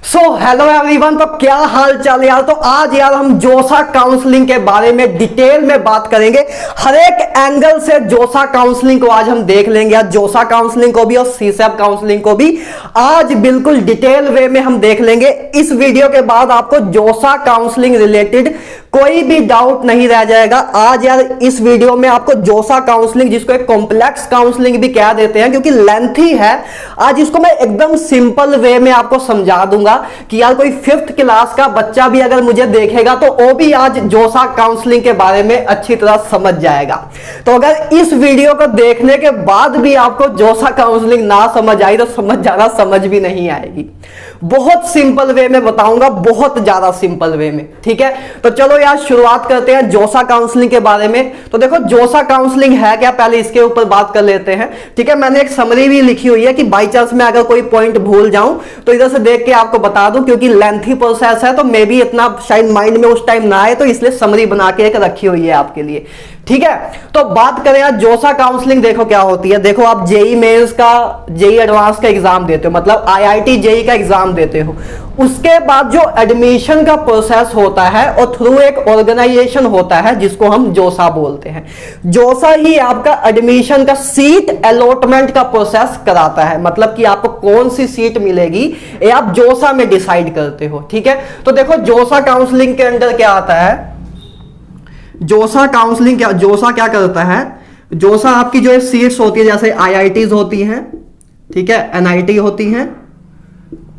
Hello everyone, तो क्या हाल चाल यार। तो आज यार हम जोसा काउंसलिंग के बारे में डिटेल में बात करेंगे। हर एक एंगल से जोसा काउंसलिंग को आज हम देख लेंगे। आज जोसा काउंसलिंग को भी और सीसैप काउंसलिंग को भी आज बिल्कुल डिटेल वे में हम देख लेंगे। इस वीडियो के बाद आपको जोसा काउंसलिंग रिलेटेड कोई भी डाउट नहीं रह जाएगा। आज यार इस वीडियो में आपको जोसा काउंसलिंग, जिसको एक कॉम्प्लेक्स काउंसलिंग भी कह देते हैं क्योंकि लेंथी है, आज इसको मैं एकदम सिंपल वे में आपको समझा दूंगा कि यार कोई 5th क्लास का बच्चा भी अगर मुझे देखेगा तो वो भी आज जोसा काउंसलिंग के बारे में अच्छी तरह समझ जाएगा। तो अगर इस वीडियो को देखने के बाद भी आपको जोसा काउंसलिंग ना समझ आई तो समझ जाना समझ भी नहीं आएगी। बहुत सिंपल वे में बताऊंगा, बहुत ज्यादा सिंपल वे में, ठीक है। तो चलो यार शुरुआत करते हैं जोसा काउंसलिंग के बारे में। तो देखो जोसा काउंसलिंग है क्या, पहले इसके ऊपर बात कर लेते हैं, ठीक है। मैंने एक समरी भी लिखी हुई है कि बाई चांस मैं अगर कोई पॉइंट भूल जाऊं तो इधर से देख के आपको बता दूं, क्योंकि लेंथी प्रोसेस है तो मे भी इतना शायद माइंड में उस टाइम ना आए, तो इसलिए समरी बना के एक रखी हुई है आपके लिए, ठीक है। तो बात करें यार जोसा काउंसलिंग, देखो क्या होती है। देखो आप जेई मेंस का, जेई एडवांस का एग्जाम देते हो, मतलब आईआईटी जेई का एग्जाम देते हो। उसके बाद जो एडमिशन का प्रोसेस होता है और थ्रू एक ऑर्गेनाइजेशन होता है जिसको हम जोसा बोलते हैं। जोसा ही आपका एडमिशन का सीट अलॉटमेंट का प्रोसेस कराता है, मतलब कि आपको कौन सी सीट मिलेगी ये आप जोसा में डिसाइड करते हो, ठीक है। तो देखो जोसा काउंसलिंग के अंदर क्या आता है, जोसा काउंसलिंग क्या, जोसा क्या करता है, जोसा आपकी जो सीट्स होती है जैसे आईआईटीज होती हैं, ठीक है, एनआईटी होती हैं,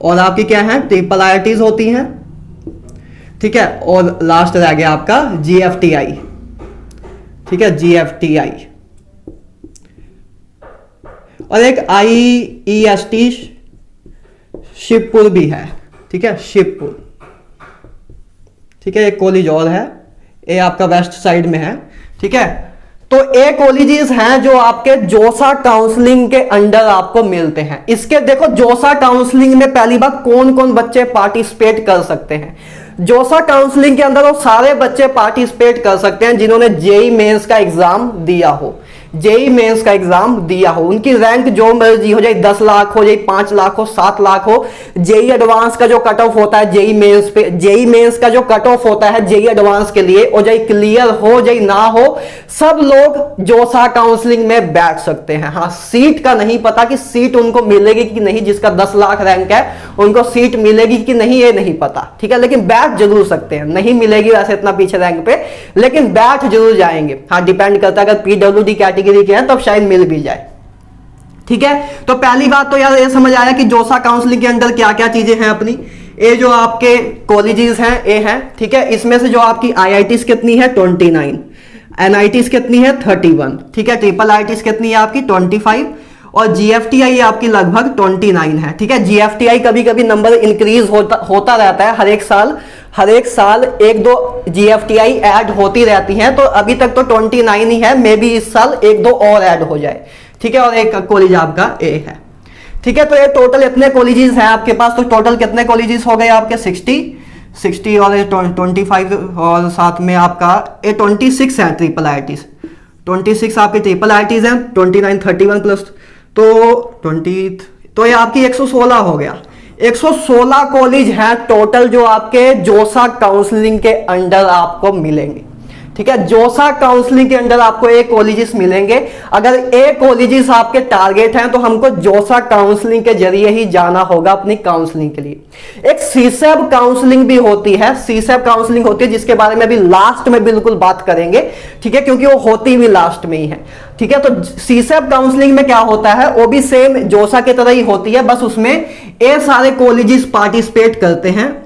और आपकी क्या है ट्रिपल आईआईटीज होती हैं, ठीक है, और लास्ट रह गया आपका जीएफटीआई, ठीक है, जीएफटीआई, और एक आईईएसटी शिवपुर भी है, ठीक है, शिवपुर, ठीक है, एक कॉलेज और है, ये आपका वेस्ट साइड में है, ठीक है। तो ये कॉलेजेस हैं जो आपके जोसा काउंसलिंग के अंडर आपको मिलते हैं। इसके देखो जोसा काउंसलिंग में पहली बात कौन कौन बच्चे पार्टिसिपेट कर सकते हैं। जोसा काउंसलिंग के अंदर वो सारे बच्चे पार्टिसिपेट कर सकते हैं जिन्होंने जेई मेंस का एग्जाम दिया हो, जेई मेंस का एग्जाम दिया हो। उनकी रैंक जो मर्जी हो जाए, 10 लाख हो जाए, 5 लाख हो, 7 लाख हो। जेई एडवांस का जो कट ऑफ होता है जेई मेंस पे, जेई मेंस का जो कट ऑफ होता है जेई एडवांस के लिए, और जाए क्लियर हो जाए ना हो, सब लोग जोसा काउंसलिंग में बैठ सकते हैं। हाँ, सीट का नहीं पता कि सीट उनको मिलेगी कि नहीं, जिसका 10 लाख रैंक है उनको सीट मिलेगी कि नहीं ये नहीं पता, ठीक है, लेकिन बैठ जरूर सकते हैं। नहीं मिलेगी वैसे इतना पीछे रैंक पे, लेकिन बैठ जरूर जाएंगे। हाँ, डिपेंड करता है, अगर पीडब्ल्यूडी कैटेगरी के हैं तब शायद मिल भी जाए, ठीक है। तो पहली बात तो यार ये समझ आया कि जोसा काउंसलिंग के अंदर क्या क्या चीजें हैं अपनी। ये जो आपके कॉलेजेस हैं ये हैं, ठीक है। इसमें से जो आपकी आईआईटीज कितनी है 29, एनआईटीज कितनी है 31, ठीक है, ट्रिपल आईटीज कितनी है आपकी 25, और जीएफटीआई आपकी लगभग 29 है, ठीक है। जीएफटीआई कभी कभी नंबर इंक्रीज होता रहता है, हर एक साल 1-2 जीएफटीआई ऐड होती रहती हैं। तो अभी तक तो 29 ही है, मे बी इस साल 1-2 और ऐड हो जाए, ठीक है। और एक कॉलेज आपका ए है, ठीक है। तो ये टोटल इतने कॉलेजेस हैं आपके पास। तो टोटल कितने कॉलेजेस हो गए आपके 60 और 25, और साथ में आपका ये 26 है ट्रिपल आईआईटीज, 26 आपकी ट्रिपल आईआईटीज हैं, 29 31 प्लस तो 20, तो ये आपकी 116 हो गया। 116 कॉलेज हैं टोटल जो आपके जोसा काउंसलिंग के अंडर आपको मिलेंगे, ठीक है। जोसा काउंसलिंग के अंदर आपको एक कॉलेजेस मिलेंगे। अगर एक कॉलेजेस आपके टारगेट हैं तो हमको जोसा काउंसलिंग के जरिए ही जाना होगा अपनी काउंसलिंग के लिए। एक सीसैप काउंसलिंग भी होती है, सीसैप काउंसलिंग होती है जिसके बारे में अभी लास्ट में बिल्कुल बात करेंगे, ठीक है, क्योंकि वो होती भी लास्ट में ही है, ठीक है। तो सीसैप काउंसलिंग में क्या होता है, वो भी सेम जोसा की तरह ही होती है, बस उसमें ये सारे कॉलेजेस पार्टिसिपेट करते हैं,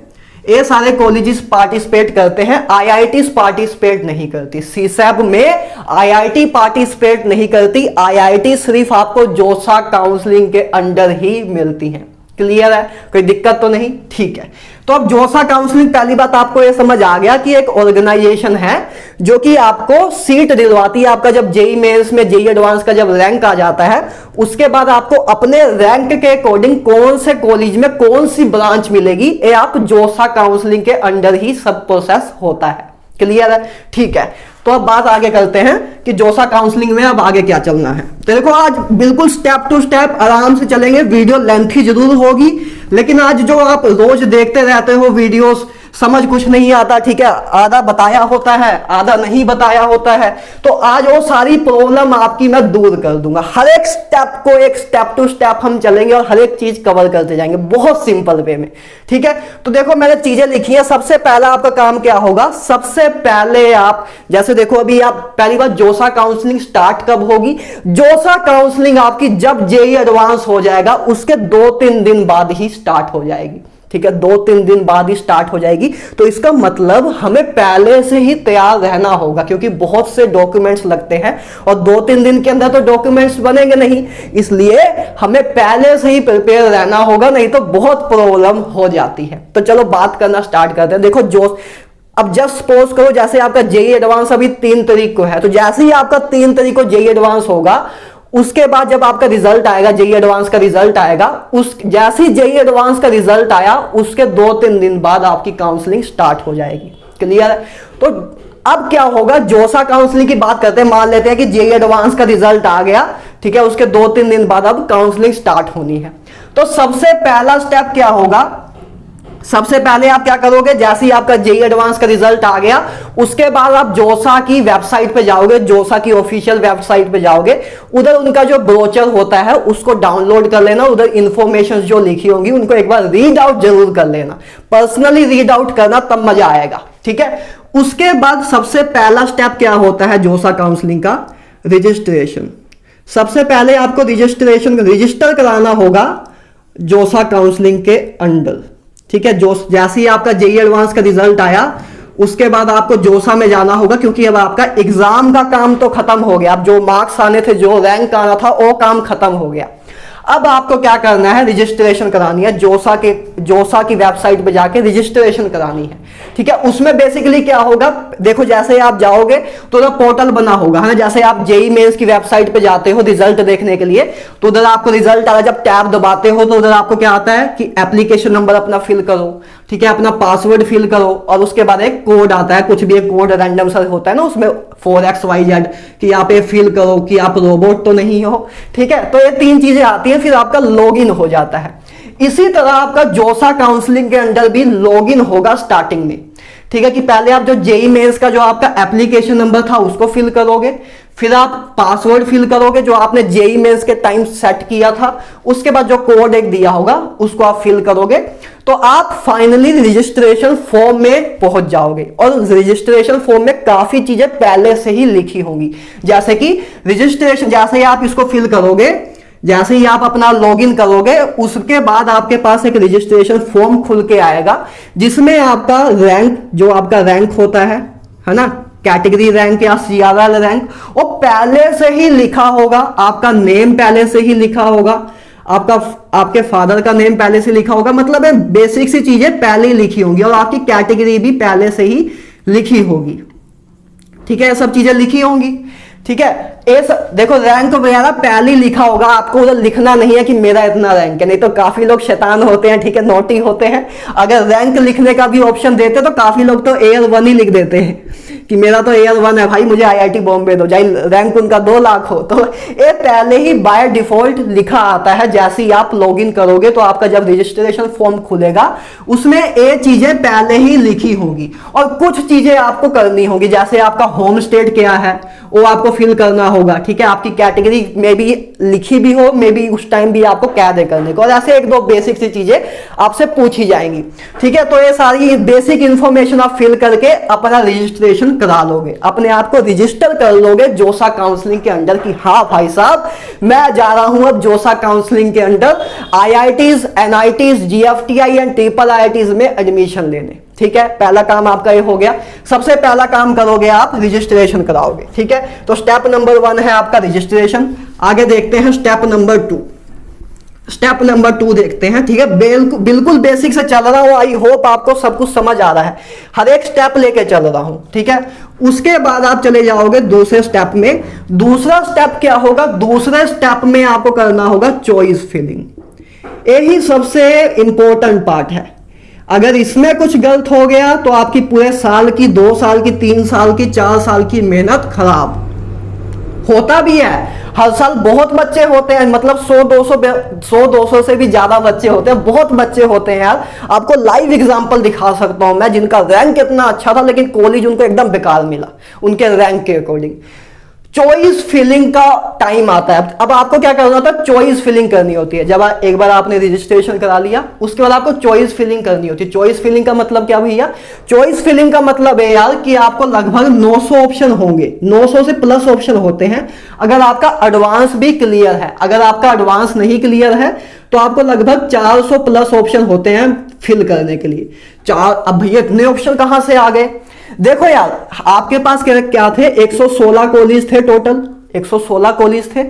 ये सारे कॉलेजेस पार्टिसिपेट करते हैं, आईआईटीज पार्टिसिपेट नहीं करती। सीसैप में आईआईटी पार्टिसिपेट नहीं करती, आईआईटी सिर्फ आपको जोसा काउंसलिंग के अंडर ही मिलती हैं। क्लियर है, कोई दिक्कत तो नहीं, ठीक है। तो अब जोसा काउंसलिंग, पहली बात आपको यह समझ आ गया कि एक ऑर्गेनाइजेशन है जो कि आपको सीट दिलवाती है। आपका जब जेई मेंस में, जेई एडवांस का जब रैंक आ जाता है, उसके बाद आपको अपने रैंक के अकॉर्डिंग कौन से कॉलेज में कौन सी ब्रांच मिलेगी, ये आप जोसा काउंसलिंग के अंडर ही सब प्रोसेस होता है। क्लियर है, ठीक है। तो अब बात आगे करते हैं कि जोसा काउंसलिंग में अब आगे क्या चलना है। तो देखो आज बिल्कुल स्टेप टू स्टेप आराम से चलेंगे, वीडियो लेंथी जरूर होगी, लेकिन आज जो आप रोज देखते रहते हो वीडियोस, समझ कुछ नहीं आता, ठीक है, आधा बताया होता है आधा नहीं बताया होता है, तो आज वो सारी प्रॉब्लम आपकी मैं दूर कर दूंगा। हर एक स्टेप को एक स्टेप टू स्टेप हम चलेंगे और हर एक चीज कवर करते जाएंगे बहुत सिंपल वे में, ठीक है। तो देखो मैंने चीजें लिखी है। सबसे पहला आपका काम क्या होगा, सबसे पहले आप जैसे देखो अभी आप पहली बार जोसा काउंसलिंग स्टार्ट कब होगी, जोसा काउंसलिंग आपकी जब जेई एडवांस हो जाएगा उसके 2-3 दिन बाद ही स्टार्ट हो जाएगी, ठीक है, 2-3 दिन बाद ही स्टार्ट हो जाएगी। तो इसका मतलब हमें पहले से ही तैयार रहना होगा, क्योंकि बहुत से डॉक्यूमेंट्स लगते हैं और 2-3 दिन के अंदर तो डॉक्यूमेंट्स बनेंगे नहीं, इसलिए हमें पहले से ही प्रिपेयर रहना होगा, नहीं तो बहुत प्रॉब्लम हो जाती है। तो चलो बात करना स्टार्ट करते हैं। देखो जो अब जस्ट सपोज करो जैसे आपका जेई एडवांस अभी 3 तारीख को है, तो जैसे ही आपका 3 तारीख को जेई एडवांस होगा, उसके बाद जब आपका रिजल्ट आएगा, जेई एडवांस का रिजल्ट आएगा, उस जैसे ही जेई एडवांस का रिजल्ट आया उसके 2-3 दिन बाद आपकी काउंसलिंग स्टार्ट हो जाएगी। क्लियर है? तो अब क्या होगा, जोसा काउंसलिंग की बात करते हैं। मान लेते हैं कि जेई एडवांस का रिजल्ट आ गया, ठीक है, उसके 2-3 दिन बाद अब काउंसलिंग स्टार्ट होनी है। तो सबसे पहला स्टेप क्या होगा, सबसे पहले आप क्या करोगे, जैसे ही आपका जेई एडवांस का रिजल्ट आ गया उसके बाद आप जोसा की वेबसाइट पे जाओगे, जोसा की ऑफिशियल वेबसाइट पे जाओगे, उधर उनका जो ब्रोचर होता है उसको डाउनलोड कर लेना, उधर इंफॉर्मेशन जो लिखी होंगी उनको एक बार रीड आउट जरूर कर लेना, पर्सनली रीड आउट करना, तब मजा आएगा, ठीक है। उसके बाद सबसे पहला स्टेप क्या होता है जोसा काउंसलिंग का, रजिस्ट्रेशन। सबसे पहले आपको रजिस्टर कराना होगा जोसा काउंसलिंग के अंडर, ठीक है। जो जैसे ही आपका जेई एडवांस का रिजल्ट आया उसके बाद आपको जोसा में जाना होगा, क्योंकि अब आपका एग्जाम का काम तो खत्म हो गया, अब जो मार्क्स आने थे, जो रैंक आना था, वो काम खत्म हो गया। अब आपको क्या करना है, रजिस्ट्रेशन करानी है, जोसा की वेबसाइट पे जाके रजिस्ट्रेशन करानी है, ठीक है। उसमें बेसिकली क्या होगा, देखो जैसे आप जाओगे तो उधर पोर्टल बना होगा, है ना, जैसे आप जेई मेंस की वेबसाइट पे जाते हो रिजल्ट देखने के लिए, तो उधर आपको रिजल्ट आ रहा है, जब टैब दबाते हो तो उधर आपको क्या आता है कि एप्लीकेशन नंबर अपना फिल करो, ठीक है, अपना पासवर्ड फिल करो, और उसके बाद एक कोड आता है, कुछ भी एक कोड रैंडम सा होता है ना उसमें 4XYZ, कि आप ये फिल करो कि आप रोबोट तो नहीं हो, ठीक है। तो ये 3 चीजें आती है, फिर आपका लॉगिन हो जाता है। इसी तरह आपका जोसा काउंसलिंग के अंदर भी लॉगिन होगा स्टार्टिंग में, ठीक है, कि पहले आप जो जेई मेंस का जो आपका एप्लीकेशन नंबर था उसको फिल करोगे, फिर आप पासवर्ड फिल करोगे जो आपने जेई मेंस के टाइम सेट किया था, उसके बाद जो कोड एक दिया होगा उसको आप फिल करोगे, तो आप फाइनली रजिस्ट्रेशन फॉर्म में पहुंच जाओगे। और रजिस्ट्रेशन फॉर्म में काफी चीजें पहले से ही लिखी होंगी, जैसे कि रजिस्ट्रेशन, जैसे ही आप इसको फिल करोगे, जैसे ही आप अपना लॉगिन करोगे, उसके बाद आपके पास एक रजिस्ट्रेशन फॉर्म खुल के आएगा, जिसमें आपका रैंक, जो आपका रैंक होता है ना, कैटेगरी रैंक या CRL रैंक, वो पहले से ही लिखा होगा, आपका नेम पहले से ही लिखा होगा, आपके फादर का नेम पहले से लिखा होगा, मतलब बेसिक सी चीजें पहले ही लिखी होंगी, और आपकी कैटेगरी भी पहले से ही लिखी होगी, ठीक है, सब चीजें लिखी होंगी, ठीक है। देखो रैंक वगैरह पहले ही लिखा होगा, आपको उधर लिखना नहीं है कि मेरा इतना रैंक है, नहीं तो काफी लोग शैतान होते हैं, ठीक है, नोटी होते हैं, अगर रैंक लिखने का भी ऑप्शन देते तो काफी लोग तो AL 1 ही लिख देते हैं कि मेरा तो AL 1 है भाई, मुझे IIT बॉम्बे दो, चाहे रैंक उनका 2 लाख हो। तो ये पहले ही बाय डिफॉल्ट लिखा आता है, जैसे ही आप लॉगिन करोगे तो आपका जब रजिस्ट्रेशन फॉर्म खुलेगा उसमें ये चीजें पहले ही लिखी होगी, और कुछ चीजें आपको करनी होगी, जैसे आपका होम स्टेट क्या है वो आपको फिल करना होगा, ठीक है, आपकी कैटेगरी में भी लिखी भी हो, मे बी उस टाइम भी आपको कह दे करने को, और ऐसे 1-2 बेसिक सी चीजें आपसे पूछी जाएंगी, ठीक है। तो ये सारी बेसिक इंफॉर्मेशन आप फिल करके अपना रजिस्ट्रेशन करा लोगे, अपने आप को रजिस्टर कर लोगे जोसा काउंसलिंग के अंडर की हाँ भाई साहब मैं जा रहा हूं अब जोसा काउंसलिंग के under IITs, NITs, GFTI and IIITs में एडमिशन लेने, ठीक है। पहला काम आपका ये हो गया। सबसे पहला काम करोगे आप रजिस्ट्रेशन कराओगे, ठीक है। तो स्टेप नंबर 1 है आपका रजिस्ट्रेशन। आगे देखते हैं स्टेप नंबर 2। स्टेप नंबर 2 देखते हैं, ठीक है। बिल्कुल बेसिक से चल रहा हूं, आई होप आपको सब कुछ समझ आ रहा है, हर एक स्टेप लेके चल रहा हूं, ठीक है। उसके बाद आप चले जाओगे दूसरे स्टेप में। दूसरा स्टेप क्या होगा, दूसरे स्टेप में आपको करना होगा चॉइस फिलिंग। यही सबसे इंपॉर्टेंट पार्ट है। अगर इसमें कुछ गलत हो गया तो आपकी पूरे साल की, 2 साल की, 3 साल की, 4 साल की मेहनत खराब, होता भी है, हर साल बहुत बच्चे होते हैं, मतलब 100-200 से भी ज्यादा बच्चे होते हैं, बहुत बच्चे होते हैं यार। आपको लाइव एग्जांपल दिखा सकता हूं मैं, जिनका रैंक इतना अच्छा था लेकिन कॉलेज उनको एकदम बेकार मिला उनके रैंक के अकॉर्डिंग। चॉइस फिलिंग का टाइम आता है। अब आपको क्या करना होता है, चॉइस फिलिंग करनी होती है। जब एक बार आपने रजिस्ट्रेशन करा लिया, उसके बाद आपको चॉइस फिलिंग करनी होती है। चॉइस फिलिंग का मतलब क्या भैया, चॉइस फिलिंग का मतलब है यार कि आपको लगभग 900 ऑप्शन होंगे, 900 से प्लस ऑप्शन होते हैं अगर आपका एडवांस भी क्लियर है। अगर आपका एडवांस नहीं क्लियर है तो आपको लगभग 400 प्लस ऑप्शन होते हैं फिल करने के लिए। अब भैया इतने ऑप्शन कहां से आ गए? देखो यार, आपके पास क्या थे, 116 कॉलेज थे टोटल, 116 कॉलेज थे।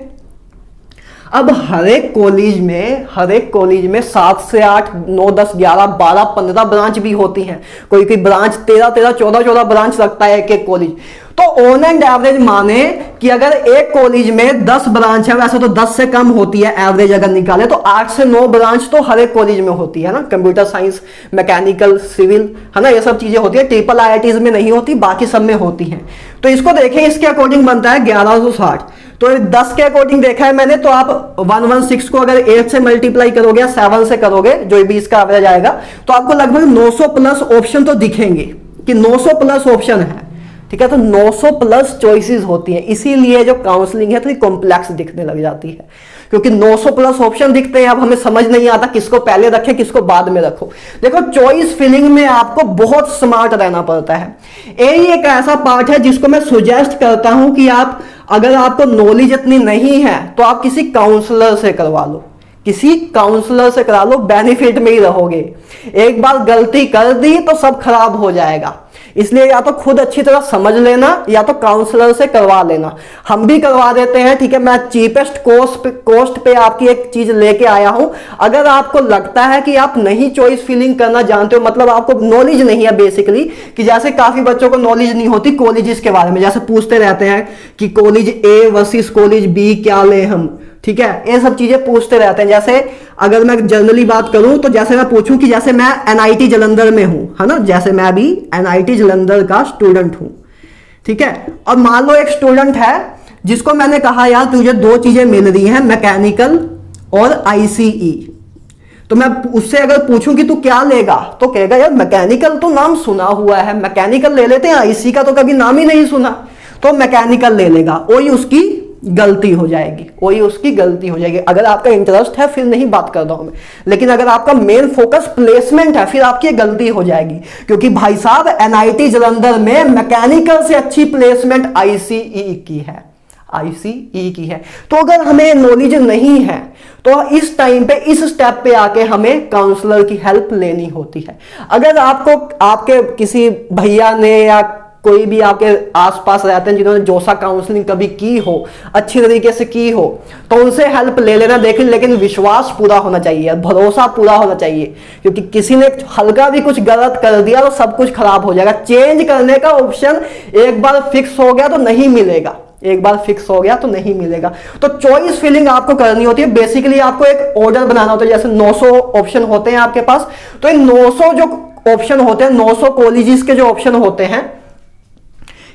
अब हर एक कॉलेज में 7 से 8, 9, 10, 11, 12, 15 ब्रांच भी होती हैं। कोई कोई ब्रांच 13, 14 ब्रांच रखता है एक कॉलेज। तो ऑन एंड एवरेज माने कि अगर एक कॉलेज में 10 ब्रांच है, वैसे तो 10 से कम होती है एवरेज अगर निकाले, तो 8 से 9 ब्रांच तो हर एक कॉलेज में होती है ना। कंप्यूटर साइंस, मैकेनिकल, सिविल, है ना, ये सब चीजें होती है। ट्रिपल IITs में नहीं होती, बाकी सब में होती हैं। तो इसको देखें, इसके अकॉर्डिंग बनता है 1160। तो 10 के अकॉर्डिंग देखा है मैंने, तो आप 116 को अगर 8 से मल्टीप्लाई करोगे, 7 से करोगे, जो 20 का एवरेज आएगा, तो आपको लगभग 900 प्लस ऑप्शन तो दिखेंगे कि 900 प्लस ऑप्शन है। ठीक है, तो 900 प्लस चॉइसेस होती हैं, इसीलिए जो काउंसलिंग है थोड़ी कॉम्प्लेक्स दिखने लग जाती है, क्योंकि 900 प्लस ऑप्शन दिखते हैं। अब हमें समझ नहीं आता किसको पहले रखें, किसको बाद में रखो। देखो, चॉइस फिलिंग में आपको बहुत स्मार्ट रहना पड़ता है। यही एक ऐसा पार्ट है जिसको मैं सुजेस्ट करता हूं कि आप, अगर आपको नॉलेज इतनी नहीं है तो आप किसी काउंसलर से करवा लो, किसी काउंसलर से करा लो, बेनिफिट में ही रहोगे। एक बार गलती कर दी तो सब खराब हो जाएगा। इसलिए या तो खुद अच्छी तरह समझ लेना या तो काउंसलर से करवा लेना। हम भी करवा देते हैं, ठीक है। मैं चीपेस्ट कॉस्ट पे आपकी एक चीज लेके आया हूं। अगर आपको लगता है कि आप नहीं चॉइस फिलिंग करना जानते हो, मतलब आपको नॉलेज नहीं है बेसिकली, कि जैसे काफी बच्चों को नॉलेज नहीं होती कॉलेजेस के बारे में, जैसे पूछते रहते हैं कि college A versus college B क्या ले हम, ठीक है, ये सब चीजें पूछते रहते हैं। जैसे अगर मैं जनरली बात करूं तो जैसे मैं पूछूं कि जैसे मैं NIT जालंधर में हूं, है ना, जैसे मैं भी NIT जालंधर का स्टूडेंट हूं, ठीक है। और मान लो एक स्टूडेंट है जिसको मैंने कहा यार तुझे 2 चीजें मिल रही हैं, मैकेनिकल और ICE। तो मैं उससे अगर पूछूं कि तू क्या लेगा, तो कहेगा यार मैकेनिकल तो नाम सुना हुआ है, मैकेनिकल ले लेते हैं, IC का तो कभी नाम ही नहीं सुना, तो मैकेनिकल ले लेगा। वही उसकी गलती हो जाएगी, वही उसकी गलती हो जाएगी। अगर आपका इंटरेस्ट है फिर नहीं बात कर रहा हूं मैं, लेकिन अगर आपका मेन फोकस प्लेसमेंट है फिर आपकी गलती हो जाएगी। क्योंकि भाई साहब NIT जालंधर में मैकेनिकल से अच्छी प्लेसमेंट ICE की है, ICE की है। तो अगर हमें नॉलेज नहीं है तो इस टाइम पे, इस स्टेप पे आके हमें काउंसलर की हेल्प लेनी होती है। अगर आपको आपके किसी भैया ने या कोई भी आपके आसपास रहते हैं जिन्होंने जोसा काउंसलिंग कभी की हो, अच्छी तरीके से की हो, तो उनसे हेल्प ले लेना। लेकिन विश्वास पूरा होना चाहिए, भरोसा पूरा होना चाहिए, क्योंकि किसी ने हल्का भी कुछ गलत कर दिया तो सब कुछ खराब हो जाएगा। चेंज करने का ऑप्शन एक बार फिक्स हो गया तो नहीं मिलेगा, एक बार फिक्स हो गया तो नहीं मिलेगा। तो चॉइस फिलिंग आपको करनी होती है। बेसिकली आपको एक ऑर्डर बनाना होता है, जैसे 900 ऑप्शन होते हैं आपके पास, तो इन 900 जो ऑप्शन होते हैं, 900 कॉलेजेस के जो ऑप्शन होते हैं,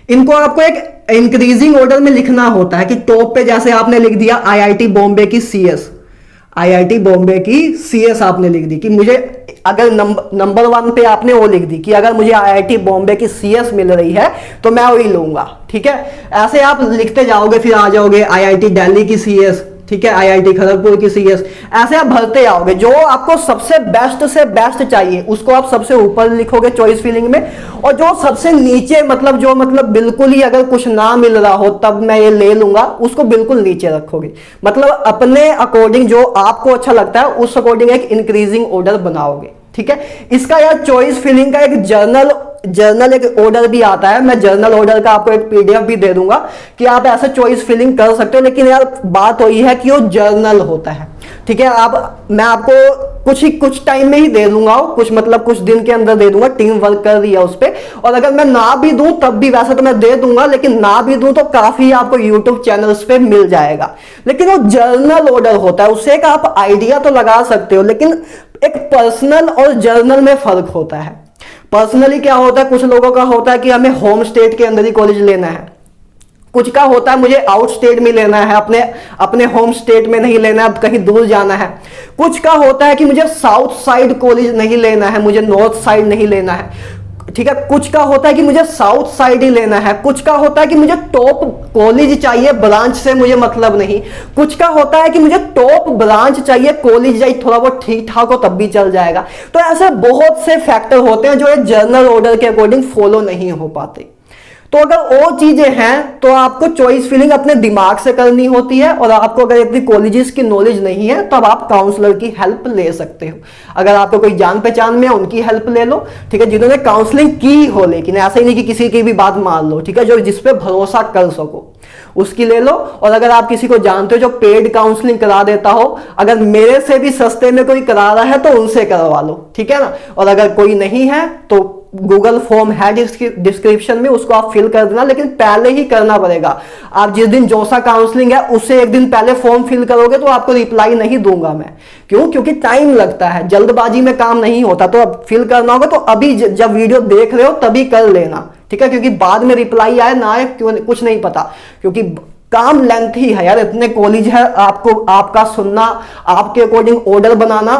इनको आपको एक इंक्रीजिंग ऑर्डर में लिखना होता है। कि टॉप पे जैसे आपने लिख दिया IIT बॉम्बे की CS, IIT बॉम्बे की CS आपने लिख दी, कि मुझे अगर नंबर 1 पे आपने वो लिख दी कि अगर मुझे IIT बॉम्बे की CS मिल रही है तो मैं वही लूंगा, ठीक है। ऐसे आप लिखते जाओगे, फिर आ जाओगे IIT दिल्ली की CS, ठीक है, IIT खड़गपुर की CS, ऐसे आप भरते आओगे। जो आपको सबसे बेस्ट से बेस्ट चाहिए उसको आप सबसे ऊपर लिखोगे चॉइस फिलिंग में, और जो सबसे नीचे, मतलब बिल्कुल ही अगर कुछ ना मिल रहा हो तब मैं ये ले लूंगा, उसको बिल्कुल नीचे रखोगे। मतलब अपने अकॉर्डिंग जो आपको अच्छा लगता है उस अकॉर्डिंग एक इंक्रीजिंग ऑर्डर बनाओगे, ठीक है। इसका यार चॉइस फिलिंग का एक जर्नल एक ऑर्डर भी आता है। मैं जर्नल ऑर्डर का आपको एक PDF भी दे दूंगा कि आप ऐसे चॉइस फिलिंग कर सकते हो। लेकिन यार बात वही है कि वो जर्नल होता है, ठीक है। मैं आपको कुछ टाइम में ही दे दूंगा, कुछ दिन के अंदर दे दूंगा, टीम वर्क कर रही है उस पर। और अगर मैं ना भी दूं तब भी, वैसे तो मैं दे दूंगा, लेकिन ना भी दूं तो काफी आपको यूट्यूब चैनल्स पे मिल जाएगा। लेकिन वो जर्नल ऑर्डर होता है, उससे एक आप आइडिया तो लगा सकते हो, लेकिन एक पर्सनल और जर्नल में फर्क होता है। पर्सनली क्या होता है, कुछ लोगों का होता है कि हमें होम स्टेट के अंदर ही कॉलेज लेना है, कुछ का होता है मुझे आउट स्टेट में लेना है, अपने अपने होम स्टेट में नहीं लेना है, अब कहीं दूर जाना है। कुछ का होता है कि मुझे साउथ साइड कॉलेज नहीं लेना है, मुझे नॉर्थ साइड नहीं लेना है, ठीक है। कुछ का होता है कि मुझे साउथ साइड ही लेना है। कुछ का होता है कि मुझे टॉप कॉलेज चाहिए, ब्रांच से मुझे मतलब नहीं। कुछ का होता है कि मुझे टॉप ब्रांच चाहिए, कॉलेज चाहिए थोड़ा बहुत ठीक ठाक हो तब भी चल जाएगा। तो ऐसे बहुत से फैक्टर होते हैं जो एक जर्नल ऑर्डर के अकॉर्डिंग फॉलो नहीं हो पाते। तो अगर वो चीजें हैं तो आपको चॉइस फिलिंग अपने दिमाग से करनी होती है, और आपको अगर इतनी कॉलेजेस की नॉलेज नहीं है तब आप काउंसलर की हेल्प ले सकते हो। अगर आपको कोई जान पहचान में है उनकी हेल्प ले लो, ठीक है, जिन्होंने काउंसलिंग की हो, लेकिन ऐसा ही नहीं कि किसी की भी बात मान लो, ठीक है, जो जिस पे भरोसा कर सको उसकी ले लो। और अगर आप किसी को जानते हो जो पेड काउंसलिंग करा देता हो, अगर मेरे से भी सस्ते में कोई करा रहा है तो उनसे करवा लो, ठीक है ना। और अगर कोई नहीं है तो गूगल फॉर्म है डिस्क्रिप्शन में, उसको आप फिल कर देना, लेकिन पहले ही करना पड़ेगा। आप जिस दिन जोसा काउंसलिंग है उससे एक दिन पहले फॉर्म फिल करोगे तो आपको रिप्लाई नहीं दूंगा मैं। क्यों? क्योंकि टाइम लगता है, जल्दबाजी में काम नहीं होता। तो अब फिल करना होगा तो अभी जब वीडियो देख रहे हो तभी कर लेना, ठीक है, क्योंकि बाद में रिप्लाई आए ना आए क्यों कुछ नहीं पता, क्योंकि काम लेंथी है यार, इतने कॉलेज है, आपको आपका सुनना, आपके अकॉर्डिंग ऑर्डर बनाना,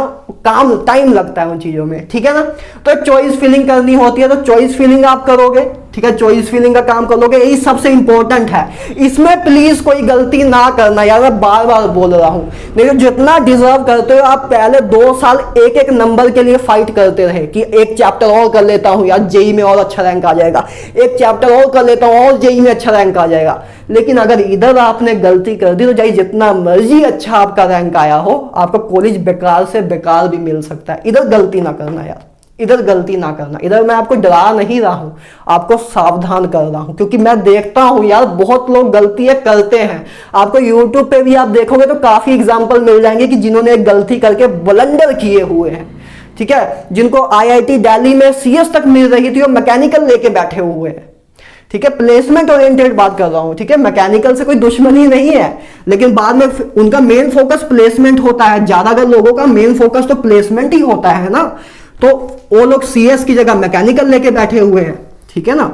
काम टाइम लगता है उन चीजों में, ठीक है ना। तो चॉइस फिलिंग करनी होती है, तो चॉइस फिलिंग आप करोगे, ठीक है, चॉइस फिलिंग का काम करोगे, यही सबसे इंपॉर्टेंट है। इसमें प्लीज कोई गलती ना करना यार, मैं बार बार बोल रहा हूं। नहीं तो जितना डिजर्व करते हो आप पहले 2 साल एक एक नंबर के लिए फाइट करते रहे कि एक चैप्टर और कर लेता हूं यार, जेई में और अच्छा रैंक आ जाएगा, एक चैप्टर और कर लेता हूं और जेई में अच्छा रैंक आ जाएगा। लेकिन अगर इधर आपने गलती कर दी तो चाहे जितना मर्जी अच्छा आपका रैंक आया हो, आपका कॉलेज बेकार से बेकार भी मिल सकता है। इधर गलती ना करना यार, इधर गलती ना करना। इधर मैं आपको डरा नहीं रहा हूं, आपको सावधान कर रहा हूं, क्योंकि मैं देखता हूं यार बहुत लोग गलतियां करते हैं। आपको यूट्यूब पे भी आप देखोगे तो काफी एग्जांपल मिल जाएंगे कि जिन्होंने एक गलती करके ब्लंडर किए हुए हैं, ठीक है, जिनको IIT दिल्ली में CS तक मिल रही थी वो मैकेनिकल लेके बैठे हुए हैं, ठीक है। प्लेसमेंट ओरिएंटेड बात कर रहा हूं, ठीक है, मैकेनिकल से कोई दुश्मनी नहीं है, लेकिन बाद में उनका मेन फोकस प्लेसमेंट होता है। ज्यादातर लोगों का मेन फोकस तो प्लेसमेंट ही होता है ना, तो वो लोग CS की जगह मैकेनिकल लेके बैठे हुए हैं, ठीक है ना।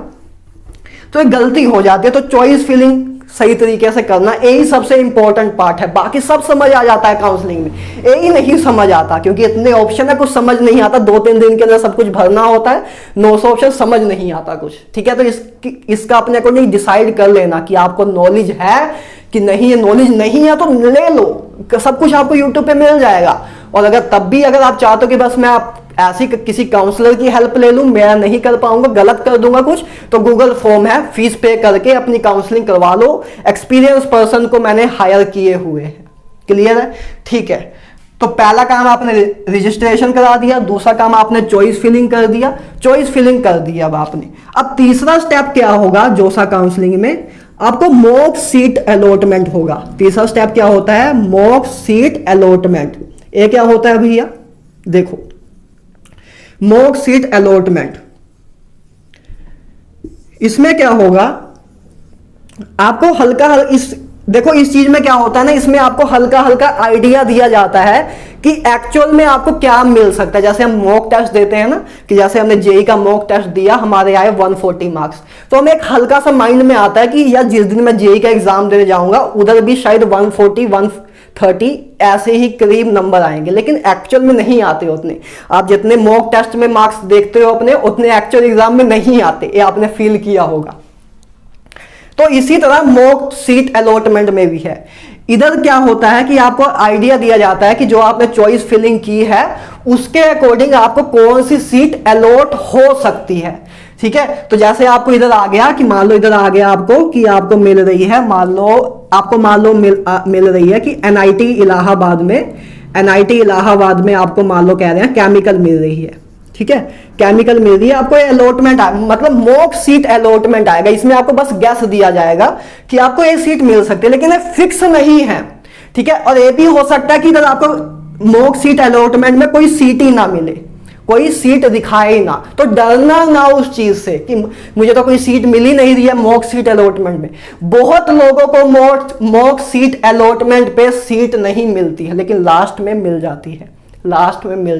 तो एक गलती हो जाती है, तो चॉइस फिलिंग सही तरीके से करना यही सबसे इंपॉर्टेंट पार्ट है। बाकी सब समझ आ जाता है काउंसलिंग में, यही नहीं समझ आता, क्योंकि इतने ऑप्शन है, कुछ समझ नहीं आता। 2-3 दिन के अंदर सब कुछ भरना होता है, 900 ऑप्शन, समझ नहीं आता कुछ, ठीक है। तो इसका अपने अकॉर्डिंग डिसाइड कर लेना कि आपको नॉलेज है कि नहीं है। नॉलेज नहीं है तो ले लो, सब कुछ आपको यूट्यूब पे मिल जाएगा। और अगर तब भी अगर आप चाहते हो कि बस मैं ऐसी किसी काउंसलर की हेल्प ले लूं, मैं नहीं कर पाऊंगा, गलत कर दूंगा कुछ, तो गूगल फॉर्म है, फीस पे करके अपनी काउंसलिंग करवा लो। एक्सपीरियंस पर्सन को मैंने हायर किए हुए हैं, क्लियर है, ठीक है। तो पहला काम आपने रजिस्ट्रेशन करा दिया, दूसरा काम आपने चॉइस फिलिंग कर दिया, चॉइस फिलिंग कर दिया अब आपने। अब तीसरा स्टेप क्या होगा जोसा काउंसलिंग में, आपको मॉक सीट अलॉटमेंट होगा। तीसरा स्टेप क्या होता है, मॉक सीट अलॉटमेंट। ये क्या होता है भैया, देखो, मॉक सीट अलॉटमेंट, इसमें क्या होगा, आपको हल्का देखो इस चीज में क्या होता है ना, इसमें आपको हल्का हल्का आइडिया दिया जाता है कि एक्चुअल में आपको क्या मिल सकता है। जैसे हम मॉक टेस्ट देते हैं ना, कि जैसे हमने जेई का मॉक टेस्ट दिया, हमारे आए 140 मार्क्स, तो हमें एक हल्का सा माइंड में आता है कि यार जिस दिन मैं जेई का एग्जाम देने जाऊंगा उधर भी शायद 140 130 ऐसे ही करीब नंबर आएंगे, लेकिन एक्चुअल में नहीं आते उतने। आप जितने मॉक टेस्ट में मार्क्स देखते हो अपने, उतने एक्चुअल एग्जाम में नहीं आते, ये आपने फील किया होगा। तो इसी तरह मॉक सीट अलॉटमेंट में भी है। इधर क्या होता है कि आपको आइडिया दिया जाता है कि जो आपने चॉइस फिलिंग की है उसके अकॉर्डिंग आपको कौन सी सीट अलॉट हो सकती है, ठीक है। तो जैसे आपको इधर आ गया कि मान लो इधर आ गया आपको कि आपको मिल रही है, मान लो मिल रही है कि NIT इलाहाबाद में आपको मान लो कह रहे हैं केमिकल मिल रही है, ठीक है, केमिकल मिल रही है आपको। अलॉटमेंट मतलब मॉक सीट अलॉटमेंट आएगा, इसमें आपको बस गैस दिया जाएगा कि आपको ये सीट मिल सकती है, लेकिन ये फिक्स नहीं है, ठीक है। और ये भी हो सकता है कि इधर आपको मॉक सीट अलॉटमेंट में कोई सीट ही ना मिले, कोई सीट दिखाए ना, तो डरना ना उस चीज से कि मुझे तो कोई सीट मिल ही नहीं रही है मॉक सीट अलॉटमेंट में। बहुत लोगों को मॉक सीट अलॉटमेंट पे सीट नहीं मिलती है, लेकिन लास्ट में मिल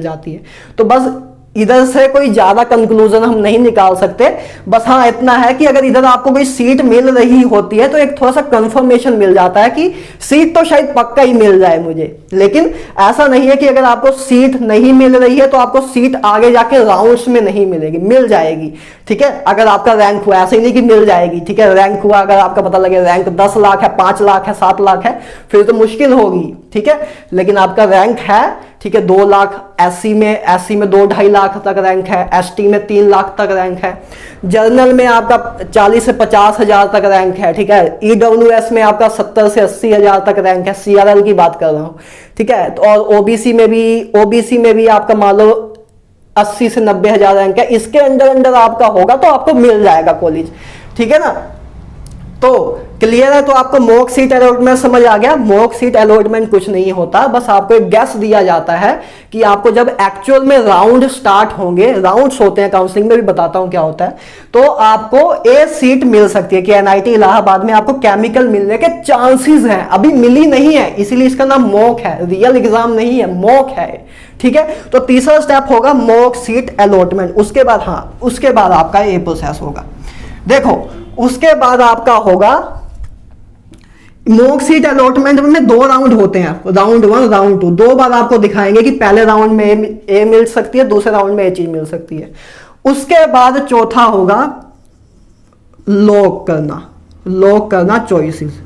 जाती है, तो बस इधर से कोई ज्यादा कंक्लूजन हम नहीं निकाल सकते। बस हाँ इतना है कि अगर इधर आपको कोई सीट मिल रही होती है तो एक थोड़ा सा कंफर्मेशन मिल जाता है कि सीट तो शायद पक्का ही मिल जाए मुझे। लेकिन ऐसा नहीं है कि अगर आपको सीट नहीं मिल रही है तो आपको सीट आगे जाके राउंड्स में नहीं मिलेगी, मिल जाएगी। ठीक है, अगर आपका रैंक हुआ, ऐसे ही नहीं कि मिल जाएगी। ठीक है, रैंक हुआ, अगर आपका पता लगे रैंक 10 लाख है, 5 लाख है, 7 लाख है, फिर तो मुश्किल होगी। ठीक है, लेकिन आपका रैंक है, ठीक है, 2 लाख, एससी में 2-2.5 लाख तक रैंक है, एसटी में 3 लाख तक रैंक है, जर्नल में आपका 40 से 50 हजार तक रैंक है। ठीक है, ईडब्ल्यूएस में आपका 70 से 80 हजार तक रैंक है, सीआरएल की बात कर रहा हूं। ठीक है, तो और ओबीसी में भी आपका मान लो 80 से 90 हजार रैंक है। इसके अंदर आपका होगा तो आपको मिल जाएगा कॉलेज। ठीक है ना, तो क्लियर है। तो आपको मॉक सीट अलॉटमेंट समझ आ गया। मॉक सीट अलॉटमेंट कुछ नहीं होता, बस आपको एक गेस दिया जाता है कि आपको जब एक्चुअल में राउंड स्टार्ट होंगे, राउंड्स होते हैं काउंसलिंग में भी, बताता हूं क्या होता है, तो आपको ए सीट मिल सकती है कि एनआईटी इलाहाबाद में आपको केमिकल मिलने के चांसेस हैं। अभी मिली नहीं है, इसीलिए इसका नाम मॉक है, रियल एग्जाम नहीं है, मॉक है। ठीक है, तो तीसरा स्टेप होगा मॉक सीट अलॉटमेंट। उसके बाद उसके बाद आपका ये प्रोसेस होगा। देखो, उसके बाद आपका होगा मॉक सीट अलॉटमेंट में 2 राउंड होते हैं, राउंड 1, राउंड 2। 2 बार आपको दिखाएंगे कि पहले राउंड में ए मिल सकती है, दूसरे राउंड में ए चीज मिल सकती है। उसके बाद चौथा होगा लॉक करना चॉइसेस।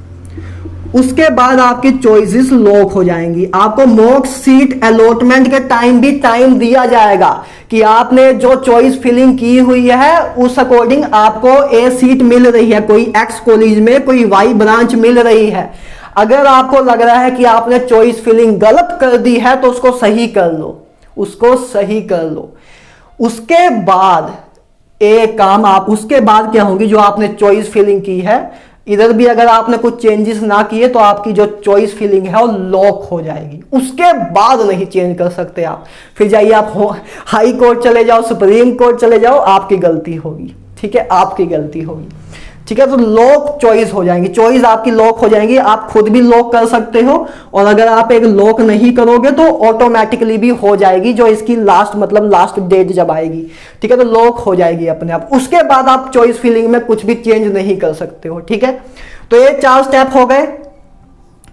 उसके बाद आपकी चॉइसेस लॉक हो जाएंगी। आपको मॉक सीट अलॉटमेंट के टाइम भी टाइम दिया जाएगा कि आपने जो चॉइस फिलिंग की हुई है उस अकॉर्डिंग आपको ए सीट मिल रही है, कोई एक्स कॉलेज में कोई वाई ब्रांच मिल रही है। अगर आपको लग रहा है कि आपने चॉइस फिलिंग गलत कर दी है तो उसको सही कर लो। उसके बाद उसके बाद क्या होगी, जो आपने चॉइस फिलिंग की है, इधर भी अगर आपने कुछ चेंजेस ना किए तो आपकी जो चॉइस फिलिंग है वो लॉक हो जाएगी। उसके बाद नहीं चेंज कर सकते आप। फिर जाइए आप हाई कोर्ट चले जाओ, सुप्रीम कोर्ट चले जाओ, आपकी गलती होगी। ठीक है, आपकी गलती होगी। ठीक है, तो लॉक चॉइस हो जाएंगी, चॉइस आपकी लॉक हो जाएंगी। आप खुद भी लॉक कर सकते हो, और अगर आप एक लॉक नहीं करोगे तो ऑटोमेटिकली भी हो जाएगी, जो इसकी लास्ट डेट जब आएगी। ठीक है, तो लॉक हो जाएगी अपने आप। उसके बाद आप चॉइस फिलिंग में कुछ भी चेंज नहीं कर सकते हो। ठीक है, तो ये 4 स्टेप हो गए।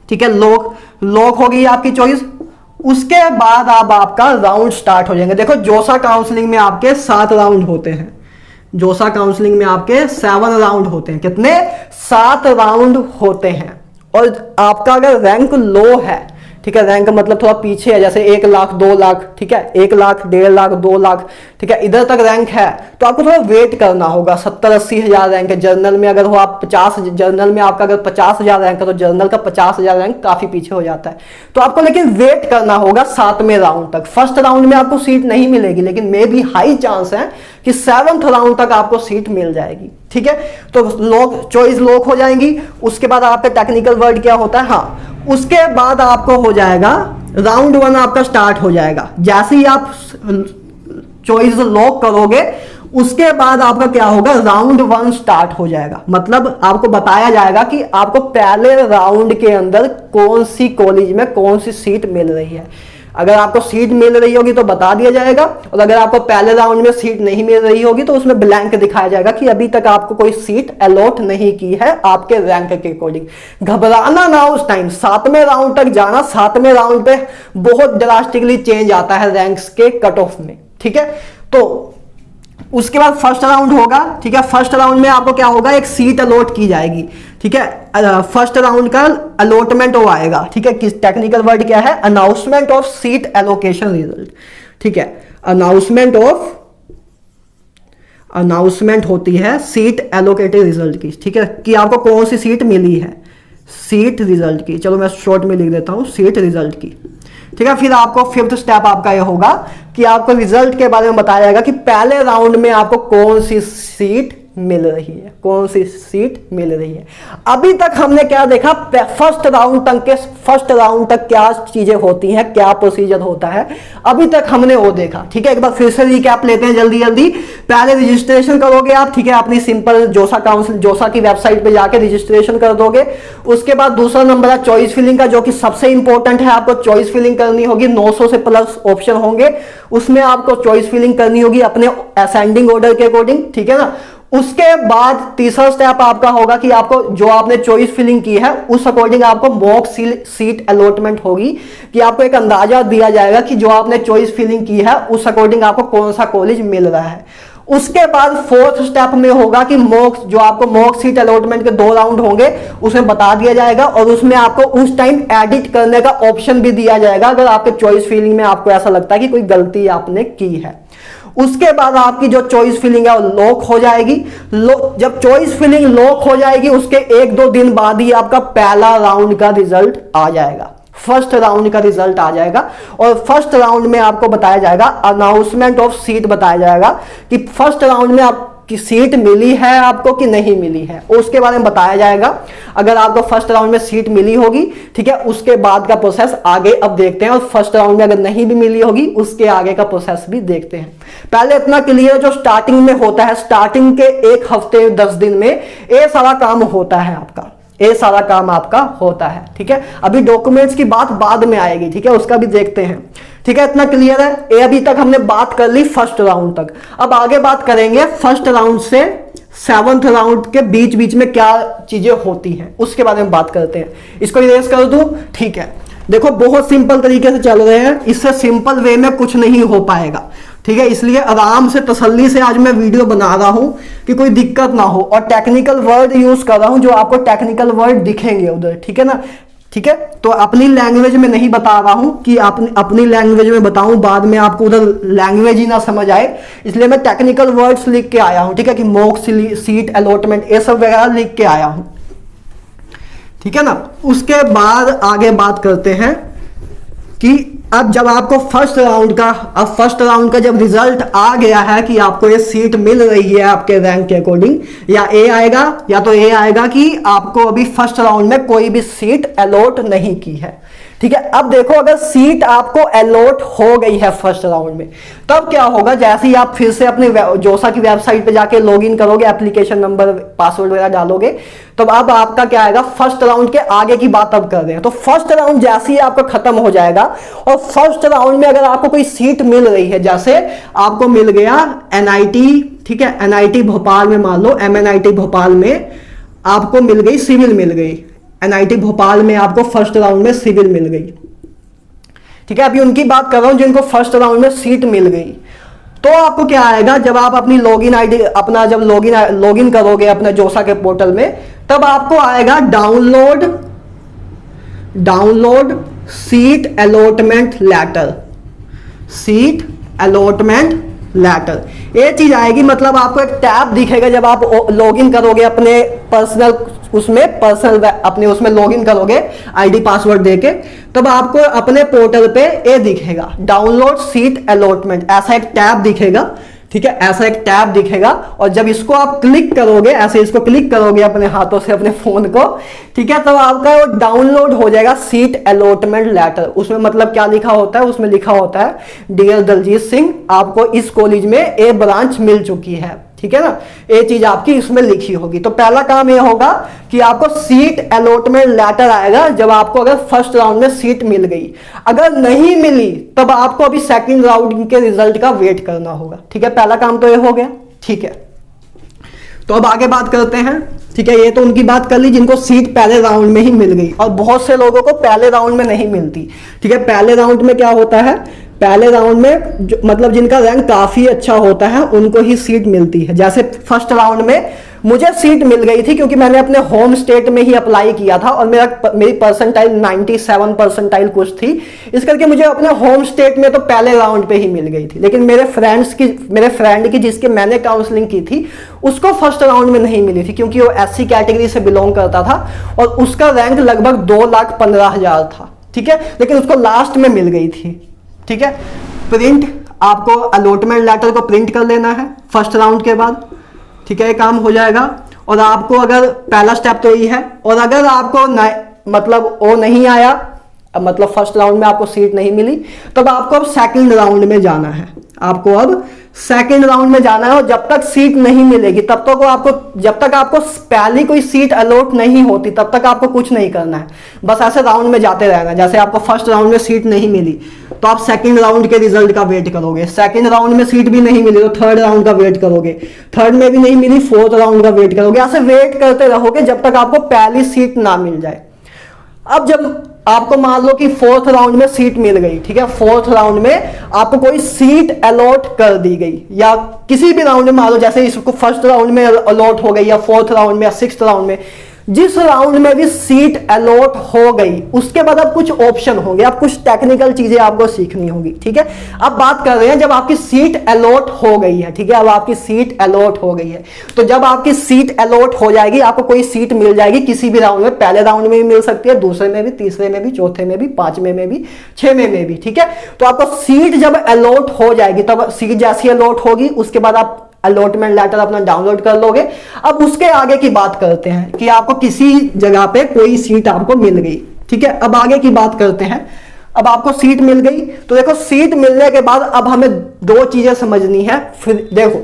ठीक है, लॉक हो गई आपकी चॉइस। उसके बाद अब आपका राउंड स्टार्ट हो जाएंगे। देखो, जोसा काउंसलिंग में आपके 7 राउंड होते हैं, जोसा काउंसलिंग में आपके 7 राउंड होते हैं। कितने? 7 राउंड होते हैं। और आपका अगर रैंक लो है, ठीक है, रैंक मतलब थोड़ा पीछे है, जैसे 1 लाख 2 लाख, ठीक है, 1 लाख 1.5 लाख 2 लाख, ठीक है, इधर तक रैंक है, तो आपको थोड़ा वेट करना होगा। 70-80 हजार रैंक है। जर्नल में अगर हो आप 50, जर्नल में आपका अगर 50 हजार रैंक है तो जर्नल का 50 हजार रैंक काफी पीछे हो जाता है। तो आपको लेकिन वेट करना होगा 7वें राउंड तक। फर्स्ट राउंड में आपको सीट नहीं मिलेगी, लेकिन मे भी हाई चांस है कि 7th राउंड तक आपको सीट मिल जाएगी। ठीक है, तो चॉइस लॉक हो जाएंगी। उसके बाद आपका टेक्निकल वर्ड क्या होता है, हाँ, उसके बाद आपको हो जाएगा राउंड 1 आपका स्टार्ट हो जाएगा। जैसे ही आप चॉइस लॉक करोगे उसके बाद आपका क्या होगा, राउंड 1 स्टार्ट हो जाएगा। मतलब आपको बताया जाएगा कि आपको पहले राउंड के अंदर कौन सी कॉलेज में कौन सी सीट मिल रही है। अगर आपको सीट मिल रही होगी तो बता दिया जाएगा, और अगर आपको पहले राउंड में सीट नहीं मिल रही होगी तो उसमें ब्लैंक दिखाया जाएगा कि अभी तक आपको कोई सीट अलॉट नहीं की है आपके रैंक के अकॉर्डिंग। घबराना ना उस टाइम, 7वें राउंड तक जाना। 7वें राउंड पे बहुत ड्रास्टिकली चेंज आता है रैंक्स के कट ऑफ में। ठीक है, तो उसके बाद फर्स्ट राउंड होगा। ठीक है, फर्स्ट राउंड में आपको क्या होगा, एक सीट अलॉट की जाएगी। ठीक है, फर्स्ट राउंड का अलॉटमेंट हो आएगा। ठीक है, किस टेक्निकल वर्ड क्या है, announcement of seat allocation result. ठीक है, अनाउंसमेंट होती है सीट एलोकेटेड रिजल्ट की। ठीक है, कि आपको कौन सी सीट मिली है, सीट रिजल्ट की। चलो मैं शॉर्ट में लिख देता हूं, सीट रिजल्ट की। ठीक है, फिर आपको 5th स्टेप आपका यह होगा कि आपको रिजल्ट के बारे में बताया जाएगा कि पहले राउंड में आपको कौन सी सीट मिल रही है, कौन सी सीट मिल रही है। अभी तक हमने क्या देखा, फर्स्ट राउंड तक क्या चीजें होती हैं, क्या प्रोसीजर होता है, अभी तक हमने वो देखा। ठीक है, एक बार फिर से रिकैप लेते हैं जल्दी जल्दी। पहले रजिस्ट्रेशन करोगे आप, ठीक है, अपनी सिंपल जोसा की वेबसाइट पे जाके रजिस्ट्रेशन कर दोगे। उसके बाद दूसरा नंबर है चॉइस फिलिंग का, जो कि सबसे इंपॉर्टेंट है। आपको चॉइस फिलिंग करनी होगी, 900 से प्लस ऑप्शन होंगे, उसमें आपको चॉइस फिलिंग करनी होगी अपने असेंडिंग ऑर्डर के अकॉर्डिंग। ठीक है ना। उसके बाद तीसरा स्टेप आपका होगा कि आपको जो आपने चॉइस फिलिंग की है उस अकॉर्डिंग आपको मॉक सीट अलॉटमेंट होगी, कि आपको एक अंदाजा दिया जाएगा कि जो आपने चॉइस फिलिंग की है उस अकॉर्डिंग आपको कौन सा कॉलेज मिल रहा है। उसके बाद फोर्थ स्टेप में होगा कि जो आपको मॉक सीट अलॉटमेंट के 2 राउंड होंगे उसमें बता दिया जाएगा, और उसमें आपको उस टाइम एडिट करने का ऑप्शन भी दिया जाएगा अगर आपके चॉइस फिलिंग में आपको ऐसा लगता है कि कोई गलती आपने की है। उसके बाद आपकी जो चॉइस फिलिंग है वो लॉक हो जाएगी। जब चॉइस फिलिंग लॉक हो जाएगी उसके 1-2 दिन बाद ही आपका पहला राउंड का रिजल्ट आ जाएगा, फर्स्ट राउंड का रिजल्ट आ जाएगा। और फर्स्ट राउंड में आपको बताया जाएगा, अनाउंसमेंट ऑफ सीट बताया जाएगा कि फर्स्ट राउंड में आपकी सीट मिली है आपको कि नहीं मिली है, उसके बारे में बताया जाएगा। अगर आपको फर्स्ट राउंड में सीट मिली होगी, ठीक है, उसके बाद का प्रोसेस आगे अब देखते हैं। और फर्स्ट राउंड में अगर नहीं भी मिली होगी उसके आगे का प्रोसेस भी देखते हैं। पहले इतना क्लियर, जो स्टार्टिंग में होता है, स्टार्टिंग के 1 हफ्ते 10 दिन में ये सारा काम होता है आपका, ये सारा काम आपका होता है। ठीक है, अभी डॉक्यूमेंट्स की बात बाद में आएगी, ठीक है, उसका भी देखते हैं। ठीक है, इतना क्लियर है। ये अभी तक हमने बात कर ली फर्स्ट राउंड तक। अब आगे बात करेंगे फर्स्ट राउंड से 7th राउंड के बीच बीच में क्या चीजें होती हैं उसके बारे में बात करते हैं। इसको इरेज कर दूं, ठीक है। देखो बहुत सिंपल तरीके से चल रहे हैं, इससे सिंपल वे में कुछ नहीं हो पाएगा। ठीक है, इसलिए आराम से तसल्ली से आज मैं वीडियो बना रहा हूं कि कोई दिक्कत ना हो, और टेक्निकल वर्ड यूज कर रहा हूं जो आपको टेक्निकल वर्ड दिखेंगे उधर। ठीक है ना। ठीक है, तो अपनी लैंग्वेज में नहीं बता रहा हूं कि अपनी लैंग्वेज में बताऊं, बाद में आपको उधर लैंग्वेज ही ना समझ आए, इसलिए मैं टेक्निकल वर्ड्स लिख के आया हूं। ठीक है, कि मॉक सीट अलॉटमेंट ये सब वगैरह लिख के आया हूं। ठीक है ना। उसके बाद आगे बात करते हैं कि अब जब आपको फर्स्ट राउंड का जब रिजल्ट आ गया है कि आपको ये सीट मिल रही है आपके रैंक के अकॉर्डिंग, या ए आएगा या तो ए आएगा कि आपको अभी फर्स्ट राउंड में कोई भी सीट अलॉट नहीं की है। ठीक है, अब देखो अगर सीट आपको अलॉट हो गई है फर्स्ट राउंड में, तब क्या होगा, जैसे ही आप फिर से अपने जोसा की वेबसाइट पे जाके लॉगिन करोगे, एप्लीकेशन नंबर पासवर्ड वगैरह डालोगे, तब अब आपका क्या आएगा, फर्स्ट राउंड के आगे की बात अब कर रहे हैं। तो फर्स्ट राउंड जैसे ही आपका खत्म हो जाएगा, और फर्स्ट राउंड में अगर आपको कोई सीट मिल रही है, जैसे आपको मिल गया एनआईटी, ठीक है, एनआईटी भोपाल में, मान लो एमएनआईटी भोपाल में आपको मिल गई, सिविल मिल गई, एनआईटी भोपाल में आपको फर्स्ट राउंड में सिविल मिल गई। ठीक है, अभी उनकी बात कर रहा हूं जिनको फर्स्ट राउंड में सीट मिल गई। तो आपको क्या आएगा, जब आप अपनी लॉगिन आईडी अपना जब लॉगिन करोगे अपने जोसा के पोर्टल में, तब आपको आएगा download seat allotment letter, seat allotment letter, ये चीज आएगी। मतलब आपको एक टैब दिखेगा जब आप लॉगिन करोगे अपने पर्सनल अपने उसमें लॉगिन करोगे आईडी पासवर्ड देके, तब आपको अपने पोर्टल पे ये दिखेगा डाउनलोड सीट अलॉटमेंट, ऐसा एक टैब दिखेगा। ठीक है, ऐसा एक टैब दिखेगा, और जब इसको आप क्लिक करोगे, ऐसे इसको क्लिक करोगे अपने हाथों से अपने फोन को, ठीक है, तब आपका वो डाउनलोड हो जाएगा सीट अलॉटमेंट लेटर। उसमें मतलब क्या लिखा होता है, उसमें लिखा होता है, डियर दलजीत सिंह, आपको इस कॉलेज में ए ब्रांच मिल चुकी है। ठीक है ना, ये चीज आपकी इसमें लिखी होगी। तो पहला काम ये होगा कि आपको सीट अलॉटमेंट लेटर आएगा जब आपको अगर फर्स्ट राउंड में सीट मिल गई। अगर नहीं मिली तब आपको अभी सेकंड राउंड के रिजल्ट का वेट करना होगा। ठीक है, पहला काम तो ये हो गया। ठीक है, तो अब आगे बात करते हैं। ठीक है, ये तो उनकी बात कर ली जिनको सीट पहले राउंड में ही मिल गई, और बहुत से लोगों को पहले राउंड में नहीं मिलती। ठीक है, पहले राउंड में क्या होता है, पहले राउंड में मतलब जिनका रैंक काफी अच्छा होता है उनको ही सीट मिलती है। जैसे फर्स्ट राउंड में मुझे सीट मिल गई थी क्योंकि मैंने अपने होम स्टेट में ही अप्लाई किया था, और मेरी परसेंटाइल 97 परसेंटाइल कुछ थी, इस करके मुझे अपने होम स्टेट में तो पहले राउंड पे ही मिल गई थी। लेकिन मेरे फ्रेंड की जिसके मैंने काउंसलिंग की थी उसको फर्स्ट राउंड में नहीं मिली थी, क्योंकि वो SC कैटेगरी से बिलोंग करता था और उसका रैंक लगभग 2,15,000 था। ठीक है, लेकिन उसको लास्ट में मिल गई थी। ठीक है, प्रिंट आपको अलॉटमेंट लेटर को प्रिंट कर लेना है फर्स्ट राउंड के बाद। ठीक है, ये काम हो जाएगा। और आपको अगर पहला स्टेप तो यही है, और अगर आपको मतलब वो नहीं आया, मतलब फर्स्ट राउंड में आपको सीट नहीं मिली, तब आपको अब सेकंड राउंड में जाना है। आपको अब सेकंड राउंड में जाना है, और जब तक सीट नहीं मिलेगी तब तक आपको, जब तक आपको पहली कोई सीट अलॉट नहीं होती तब तक आपको कुछ नहीं करना है, बस ऐसे राउंड में जाते रहना। जैसे आपको फर्स्ट राउंड में सीट नहीं मिली तो आप सेकंड राउंड के रिजल्ट का वेट करोगे, सेकंड राउंड में सीट भी नहीं मिली तो थर्ड राउंड का वेट करोगे, थर्ड में भी नहीं मिली फोर्थ राउंड का वेट करोगे, ऐसे वेट करते रहोगे जब तक आपको पहली सीट ना मिल जाए। अब जब आपको मान लो कि फोर्थ राउंड में सीट मिल गई, ठीक है, फोर्थ राउंड में आपको कोई सीट अलॉट कर दी गई, या किसी भी राउंड में मान लो, जैसे इसको फर्स्ट राउंड में अलॉट हो गई, या फोर्थ राउंड में, या सिक्स्थ राउंड में, जिस राउंड में भी सीट अलॉट हो गई उसके बाद अब कुछ ऑप्शन होंगे, अब कुछ टेक्निकल चीजें आपको सीखनी होगी, ठीक है। अब बात कर रहे हैं जब आपकी सीट अलॉट हो गई है, ठीक है, अब आपकी सीट अलॉट हो गई है, तो जब आपकी सीट अलॉट हो जाएगी, आपको कोई सीट मिल जाएगी किसी भी राउंड में, पहले राउंड में भी मिल सकती है, दूसरे में भी, तीसरे में भी, चौथे में भी, पांचवें में भी, छठवें में भी, ठीक है। तो आपको सीट जब अलॉट हो जाएगी, तब सीट जैसी अलॉट होगी उसके बाद आप अलॉटमेंट लेटर अपना डाउनलोड कर लोगे। अब उसके आगे की बात करते हैं कि आपको किसी जगह पे कोई सीट आपको मिल गई, ठीक है। अब आगे की बात करते हैं, अब आपको सीट मिल गई, तो देखो सीट मिलने के बाद अब हमें दो चीजें समझनी है। फिर देखो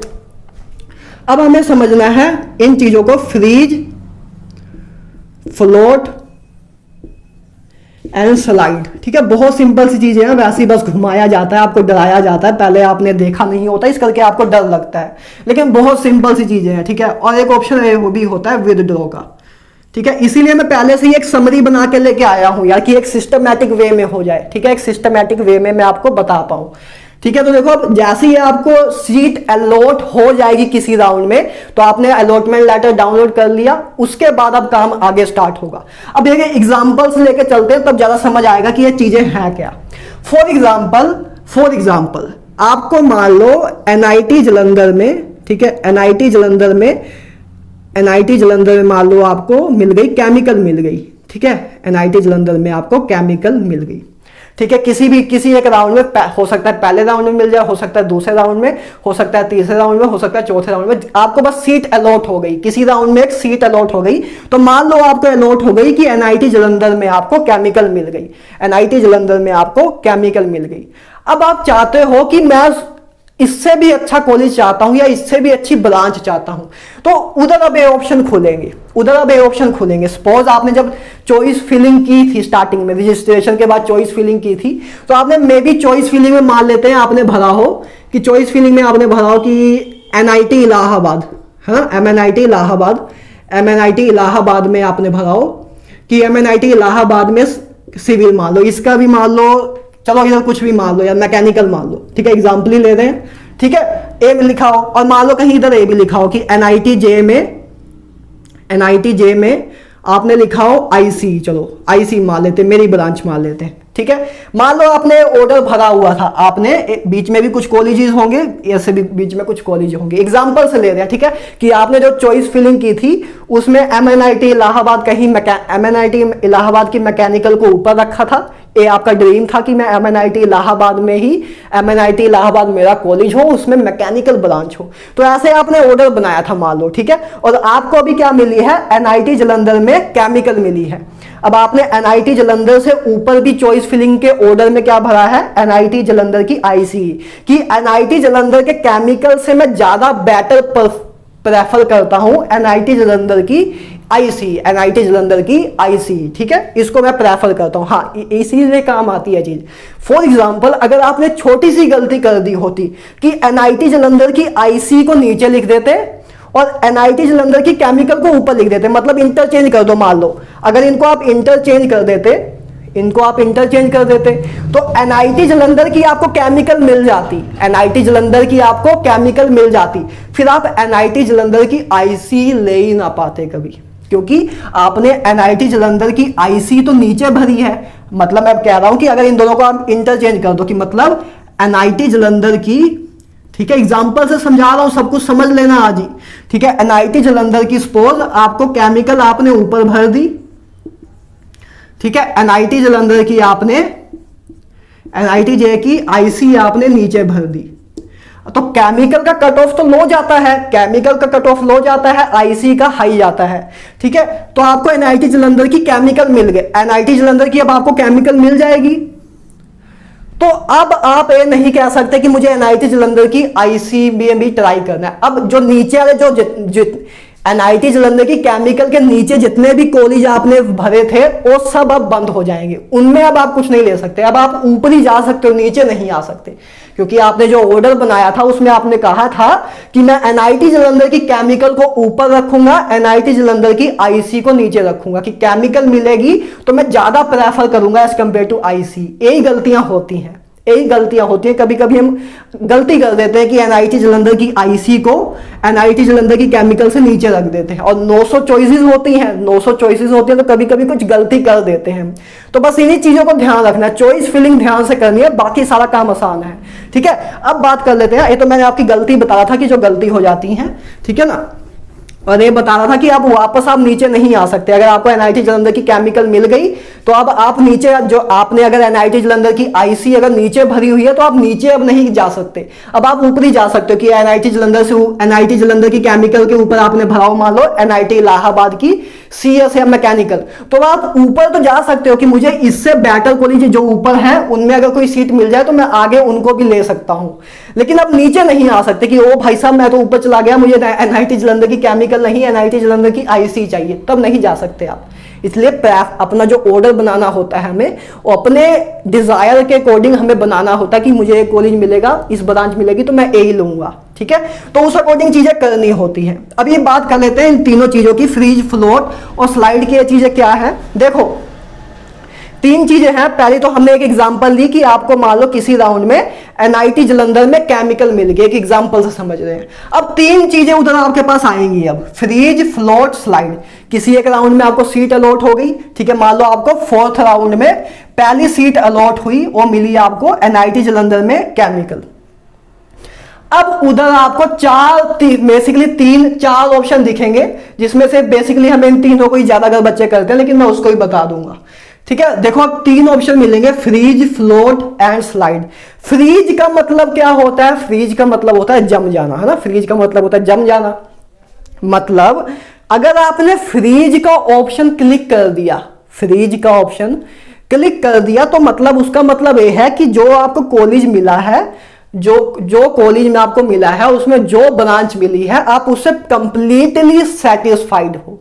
अब हमें समझना है इन चीजों को, फ्रीज, फ्लोट एंड स्लाइड, ठीक है। बहुत सिंपल सी चीजें हैं, वैसे ही बस घुमाया जाता है, आपको डराया जाता है, पहले आपने देखा नहीं होता इस करके आपको डर लगता है, लेकिन बहुत सिंपल सी चीजें हैं, ठीक है। और एक ऑप्शन वो भी होता है विदड्रॉ का, ठीक है। इसीलिए मैं पहले से ही एक समरी बना के लेके आया हूं यार, कि एक सिस्टमैटिक वे में हो जाए, ठीक है, एक सिस्टमैटिक वे में मैं आपको बता पाऊं, ठीक है। तो देखो अब जैसे ही आपको सीट अलॉट हो जाएगी किसी राउंड में, तो आपने अलॉटमेंट लेटर डाउनलोड कर लिया, उसके बाद अब काम आगे स्टार्ट होगा। अब ये एग्जांपल्स लेके चलते हैं, तब ज्यादा समझ आएगा कि ये चीजें हैं क्या। फॉर एग्जांपल आपको मान लो NIT जालंधर में, ठीक है, NIT जालंधर में मान लो आपको मिल गई केमिकल मिल गई, ठीक है, NIT जालंधर में आपको केमिकल मिल गई, ठीक है। किसी एक राउंड में हो सकता है पहले राउंड में मिल जाए, हो सकता है दूसरे राउंड में, हो सकता है तीसरे राउंड में, हो सकता है चौथे राउंड में, आपको बस सीट अलॉट हो गई, किसी राउंड में एक सीट अलॉट हो गई। तो मान लो आपको अलॉट हो गई कि NIT जालंधर में आपको केमिकल मिल गई, NIT जालंधर में आपको केमिकल मिल गई। अब आप चाहते हो कि मैं इससे भी अच्छा कॉलेज चाहता हूं, या इससे भी अच्छी ब्रांच चाहता हूं, तो उधर अब ये ऑप्शन खुलेंगे, सपोज आपने जब चॉइस फिलिंग की थी, स्टार्टिंग में रजिस्ट्रेशन के बाद चॉइस फिलिंग की थी, तो आपने मे बी चॉइस फिलिंग में मान लेते हैं आपने भरा हो कि चॉइस फिलिंग में आपने भरा हो कि NIT इलाहाबाद, हाँ, MNIT इलाहाबाद में आपने भरा हो कि MNIT इलाहाबाद में सिविल मान लो, इसका भी मान लो, चलो इधर कुछ भी मान लो या मैकेनिकल मान लो, ठीक है, एग्जाम्पल ही ले रहे हैं, ठीक है। ए में लिखा हो, और मान लो कहीं इधर ए भी लिखा हो कि NIT जे में आपने लिखा हो IC, चलो IC मान लेते, मेरी ब्रांच मान लेते हैं, ठीक है। मान लो आपने ऑर्डर भरा हुआ था, आपने बीच में भी कुछ कॉलेजेस होंगे, ऐसे भी बीच में कुछ कॉलेज होंगे, एग्जांपल से ले रहे हैं, ठीक है, कि आपने जो चॉइस फिलिंग की थी उसमें MNIT इलाहाबाद MNIT इलाहाबाद की मैकेनिकल को ऊपर रखा था। ये आपका ड्रीम था कि मैं MNIT इलाहाबाद में ही, MNIT इलाहाबाद मेरा कॉलेज हो, उसमें मैकेनिकल ब्रांच हो, तो ऐसे आपने ऑर्डर बनाया था मान लो, ठीक है। और आपको अभी क्या मिली है, NIT जालंधर में केमिकल मिली है। अब आपने NIT जालंधर से ऊपर भी चॉइस फिलिंग के ऑर्डर में क्या भरा है, NIT जालंधर की IC, कि NIT जालंधर के केमिकल से मैं ज्यादा बेटर प्रेफर करता हूं NIT जालंधर की IC, ठीक है, इसको मैं प्रेफर करता हूं, हाँ, इसीलिए काम आती है चीज। फॉर एग्जांपल अगर आपने छोटी सी गलती कर दी होती कि NIT जालंधर की IC को नीचे लिख देते और NIT जालंधर की केमिकल को ऊपर लिख देते, मतलब इंटरचेंज कर दो, मान लो अगर इनको आप इंटरचेंज कर देते, तो NIT जालंधर की आपको केमिकल मिल जाती, फिर आप NIT जालंधर की IC ले ही ना पाते कभी, क्योंकि आपने NIT जालंधर की IC तो नीचे भरी है। मतलब मैं कह रहा हूं कि अगर इन दोनों को आप इंटरचेंज कर दो कि मतलब NIT जालंधर की, ठीक है, एग्जांपल से समझा रहा हूं, सब कुछ समझ लेना आज ही, ठीक है। NIT जालंधर की सपोज आपको केमिकल आपने ऊपर भर दी, ठीक है, NIT जालंधर की आपने, NIT जे की IC आपने नीचे भर दी। तो केमिकल का कट ऑफ तो लो जाता है, केमिकल का कट ऑफ लो जाता है, आईसी का हाई जाता है, ठीक है। तो आपको एनआईटी जालंधर की केमिकल मिल गए, एनआईटी जालंधर की अब आपको केमिकल मिल जाएगी। तो अब आप ये नहीं कह सकते कि मुझे एनआईटी जालंधर की आईसीबीएम ट्राई करना है। अब जो नीचे वाले जो एनआईटी जालंधर की केमिकल के नीचे जितने भी कॉलेज आपने भरे थे वो सब अब बंद हो जाएंगे, उनमें अब आप कुछ नहीं ले सकते। अब आप ऊपर ही जा सकते हो, नीचे नहीं आ सकते, क्योंकि आपने जो ऑर्डर बनाया था उसमें आपने कहा था कि मैं एनआईटी जालंधर की केमिकल को ऊपर रखूंगा, एनआईटी जालंधर की आईसी को नीचे रखूंगा, कि केमिकल मिलेगी तो मैं ज्यादा प्रेफर करूंगा एज कंपेयर टू आईसी। यही गलतियां होती हैं, यही गलतियां होती हैं। कभी कभी हम गलती कर देते हैं कि एनआईटी जालंधर की आईसी को एनआईटी जालंधर की केमिकल से नीचे रख देते हैं, और 900 चॉइसेस होती हैं, 900 चॉइसेस होती हैं, तो कभी कभी कुछ गलती कर देते हैं। तो बस इन्हीं चीजों को ध्यान रखना है, चॉइस फिलिंग ध्यान से करनी है, बाकी सारा काम आसान है, ठीक है। अब बात कर लेते हैं, ये तो मैंने आपकी गलती बताया था कि जो गलती हो जाती है, ठीक है ना। और ये बता रहा था कि अब वापस आप नीचे नहीं आ सकते। अगर आपको एनआईटी जालंधर की केमिकल मिल गई तो अब आप नीचे, जो आपने अगर एनआईटी जालंधर की आईसी अगर नीचे भरी हुई है तो आप नीचे अब नहीं जा सकते, अब आप ऊपर ही जा सकते हो। कि एनआईटी जालंधर से, एनआईटी जालंधर की केमिकल के ऊपर आपने भरा हो, मान लो एनआईटी इलाहाबाद की सीएस या मैकेनिकल, तो आप ऊपर तो जा सकते हो कि मुझे इससे बेटर कॉलेज जो ऊपर है उनमें अगर कोई सीट मिल जाए तो मैं आगे उनको भी ले सकता हूं। लेकिन अब नीचे नहीं आ सकते कि ओ भाई साहब मैं तो ऊपर चला गया, मुझे एनआईटी जालंधर की केमिकल नहीं, एनआईटी जालंधर की आईसी चाहिए, तब नहीं जा सकते आप। इसलिए अपना जो ऑर्डर बनाना होता है हमें, वो अपने डिजायर के अकॉर्डिंग हमें बनाना होता है कि मुझे एक कॉलेज मिलेगा, इस ब्रांच मिलेगी तो मैं यही लूंगा, ठीक है। तो उस अकॉर्डिंग चीजें करनी होती हैं। अब ये बात कर लेते हैं इन तीनों चीजों की, फ्रीज, फ्लोट और स्लाइड की। ये चीजें क्या है, देखो तीन चीजें हैं। पहले तो हमने एक एग्जांपल ली कि आपको मान लो किसी राउंड में एनआईटी जालंधर में केमिकल मिल गई, एक एग्जांपल से समझ रहे हैं। अब तीन चीजें उधर आपके पास आएंगी, अब फ्रीज, फ्लोट, स्लाइड। किसी एक राउंड में आपको सीट अलॉट हो गई, ठीक है, मान लो आपको फोर्थ राउंड में पहली सीट अलॉट हुई, वो मिली आपको एनआईटी जालंधर में केमिकल। अब उधर आपको बेसिकली चार ऑप्शन दिखेंगे, जिसमें से बेसिकली हमें इन तीनों को ही ज्यादा अगर बच्चे करते हैं, लेकिन मैं उसको ही बता दूंगा, ठीक है। देखो अब तीन ऑप्शन मिलेंगे, freeze, float and slide. Freeze का मतलब क्या होता है, फ्रीज का मतलब होता है जम जाना, है ना। फ्रीज का मतलब होता है जम जाना। मतलब अगर आपने फ्रीज का ऑप्शन क्लिक कर दिया, फ्रीज का ऑप्शन क्लिक कर दिया, तो मतलब उसका मतलब यह है कि जो आपको कॉलेज मिला है, जो कॉलेज में आपको मिला है, उसमें जो ब्रांच मिली है, आप उससे कंप्लीटली सेटिस्फाइड हो,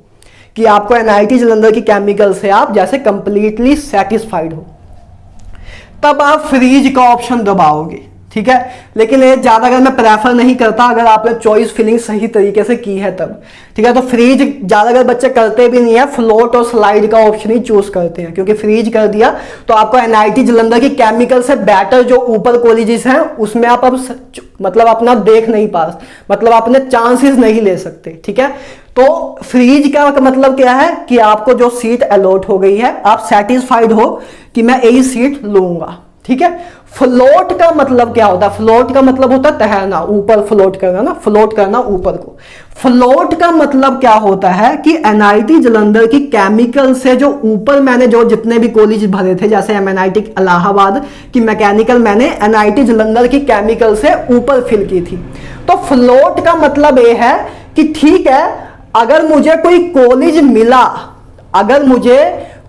कि आपको एनआईटी जालंधर की केमिकल से आप जैसे कंप्लीटली सेटिस्फाइड हो, तब आप फ्रीज का ऑप्शन दबाओगे, ठीक है। लेकिन ये ज्यादा अगर मैं प्रेफर नहीं करता, अगर आपने चॉइस फिलिंग सही तरीके से की है तब, ठीक है। तो फ्रीज ज्यादा अगर बच्चे करते भी नहीं है, फ्लोट और स्लाइड का ऑप्शन ही चूज करते हैं, क्योंकि फ्रीज कर दिया तो आपको एनआईटी जालंधर की केमिकल से बेटर जो ऊपर कॉलेजेस हैं उसमें आप अब मतलब अपना देख नहीं पा, मतलब अपने चांसेस नहीं ले सकते, ठीक है। तो फ्रीज का मतलब क्या है कि आपको जो सीट अलॉट हो गई है, आप सेटिस्फाइड हो कि मैं यही सीट लूंगा, ठीक है। फ्लोट का मतलब क्या होता है, फ्लोट का मतलब होता है तैरना, ऊपर फ्लोट करना ना, फ्लोट करना ऊपर को। फ्लोट का मतलब क्या होता है कि एनआईटी जालंधर की केमिकल से जो ऊपर मैंने जो जितने भी कॉलेज भरे थे, जैसे एनआईटी इलाहाबाद की मैकेनिकल मैंने एनआईटी जालंधर की केमिकल से ऊपर फिल की थी। तो फ्लोट का मतलब यह है कि ठीक है, अगर मुझे कोई कॉलेज मिला, अगर मुझे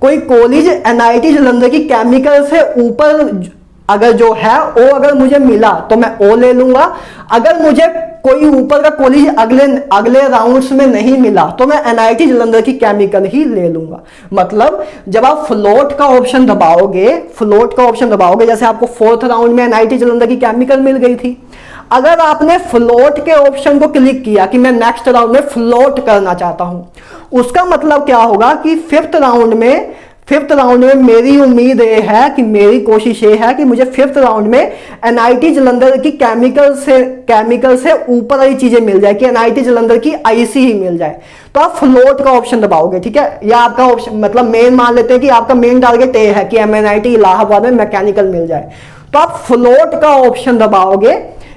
कोई कॉलेज एनआईटी जालंधर की केमिकल से ऊपर अगर जो है वो अगर मुझे मिला तो मैं वो ले लूंगा। अगर मुझे कोई ऊपर का कॉलेज अगले राउंड्स में नहीं मिला तो मैं एनआईटी जालंधर की केमिकल ही ले लूंगा। मतलब जब आप फ्लोट का ऑप्शन दबाओगे, फ्लोट का ऑप्शन दबाओगे, जैसे आपको फोर्थ राउंड में एनआईटी जालंधर की केमिकल मिल गई थी, अगर आपने फ्लोट के ऑप्शन को क्लिक किया कि मैं नेक्स्ट राउंड में फ्लोट करना चाहता हूं, उसका मतलब क्या होगा कि फिफ्थ राउंड में मेरी उम्मीद ये है कि मेरी कोशिश ये है कि मुझे फिफ्थ राउंड में एनआईटी जालंधर की केमिकल से ऊपर वाली चीजें मिल जाए, कि एनआईटी जालंधर की आईसी ही मिल जाए, तो आप फ्लोट का ऑप्शन दबाओगे, ठीक है। या आपका ऑप्शन मतलब मेन मान लेते हैं कि आपका मेन टारगेट ये है कि एनआईटी इलाहाबाद में मैकेनिकल मिल जाए, तो आप फ्लोट का ऑप्शन दबाओगे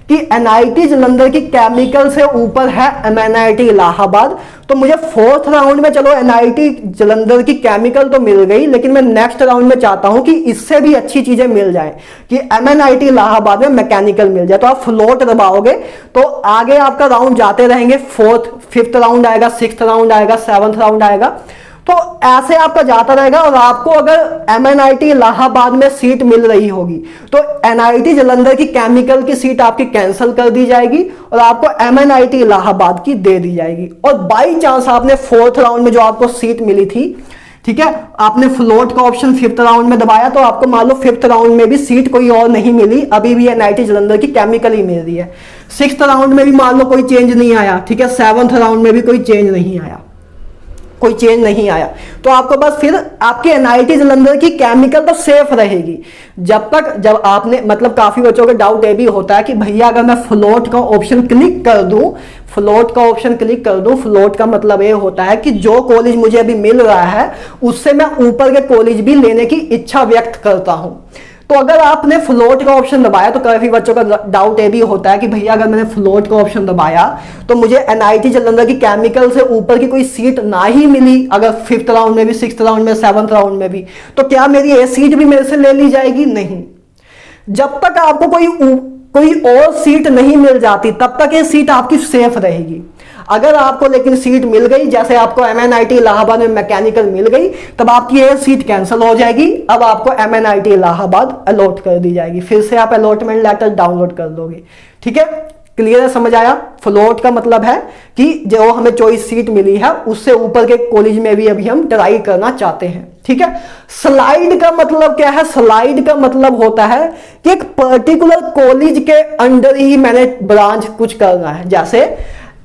कि एनआईटी जालंधर की केमिकल से ऊपर है एमएनआईटी इलाहाबाद, तो मुझे फोर्थ राउंड में चलो एनआईटी जालंधर की केमिकल तो मिल गई, लेकिन मैं नेक्स्ट राउंड में चाहता हूं कि इससे भी अच्छी चीजें मिल जाए, कि एमएनआईटी इलाहाबाद में मैकेनिकल मिल जाए। तो आप फ्लोट दबाओगे तो आगे आपका राउंड जाते रहेंगे, फोर्थ फिफ्थ राउंड आएगा, सिक्स्थ राउंड आएगा, सेवंथ राउंड आएगा, तो ऐसे आपका जाता रहेगा। और आपको अगर एमएनआईटी इलाहाबाद में सीट मिल रही होगी तो एनआईटी जालंधर की केमिकल की सीट आपकी कैंसिल कर दी जाएगी और आपको एमएनआईटी इलाहाबाद की दे दी जाएगी। और बाई चांस आपने फोर्थ राउंड में जो आपको सीट मिली थी, ठीक है, आपने फ्लोट का ऑप्शन फिफ्थ राउंड में दबाया, तो आपको मान लो फिफ्थ राउंड में भी सीट कोई और नहीं मिली, अभी भी एनआईटी जालंधर की केमिकल ही मिल रही है। सिक्स्थ राउंड में भी मान लो कोई चेंज नहीं आया, ठीक है, सेवंथ राउंड में भी कोई चेंज नहीं आया, कोई चेंज नहीं आया, तो आपको बस फिर आपके एनआईटी जालंधर की केमिकल तो सेफ रहेगी जब आपने, मतलब काफी बच्चों का डाउट ये भी होता है कि भैया अगर मैं फ्लोट का ऑप्शन क्लिक कर दूं, फ्लोट का ऑप्शन क्लिक कर दूं, फ्लोट का मतलब ये होता है कि जो कॉलेज मुझे अभी मिल रहा है उससे मैं ऊपर के कॉलेज भी लेने की इच्छा व्यक्त करता हूं। तो अगर आपने फ्लोट का ऑप्शन दबाया तो काफी बच्चों का डाउट ये भी होता है कि भैया अगर मैंने फ्लोट का ऑप्शन दबाया तो मुझे एनआईटी जालंधर की केमिकल से ऊपर की कोई सीट ना ही मिली, अगर फिफ्थ राउंड में भी, सिक्स्थ राउंड में, सेवंथ राउंड में भी, तो क्या मेरी ये सीट भी मेरे से ले ली जाएगी? नहीं। जब तक आपको कोई और सीट नहीं मिल जाती तब तक ये सीट आपकी सेफ रहेगी। अगर आपको लेकिन सीट मिल गई, जैसे आपको एमएनआईटी इलाहाबाद में मैकेनिकल मिल गई, तब आपकी ये सीट कैंसिल हो जाएगी, अब आपको एमएनआईटी इलाहाबाद अलॉट कर दी जाएगी, फिर से आप अलॉटमेंट लेटर डाउनलोड कर दोगे। ठीक है, क्लियर है, समझ आया? फ्लोट का मतलब है कि जो हमें चॉइस सीट मिली है उससे ऊपर के कॉलेज में भी अभी हम ट्राई करना चाहते हैं। ठीक है, स्लाइड का मतलब क्या है? स्लाइड का मतलब होता है कि एक पर्टिकुलर कॉलेज के अंडर ही मैंने ब्रांच कुछ करना है। जैसे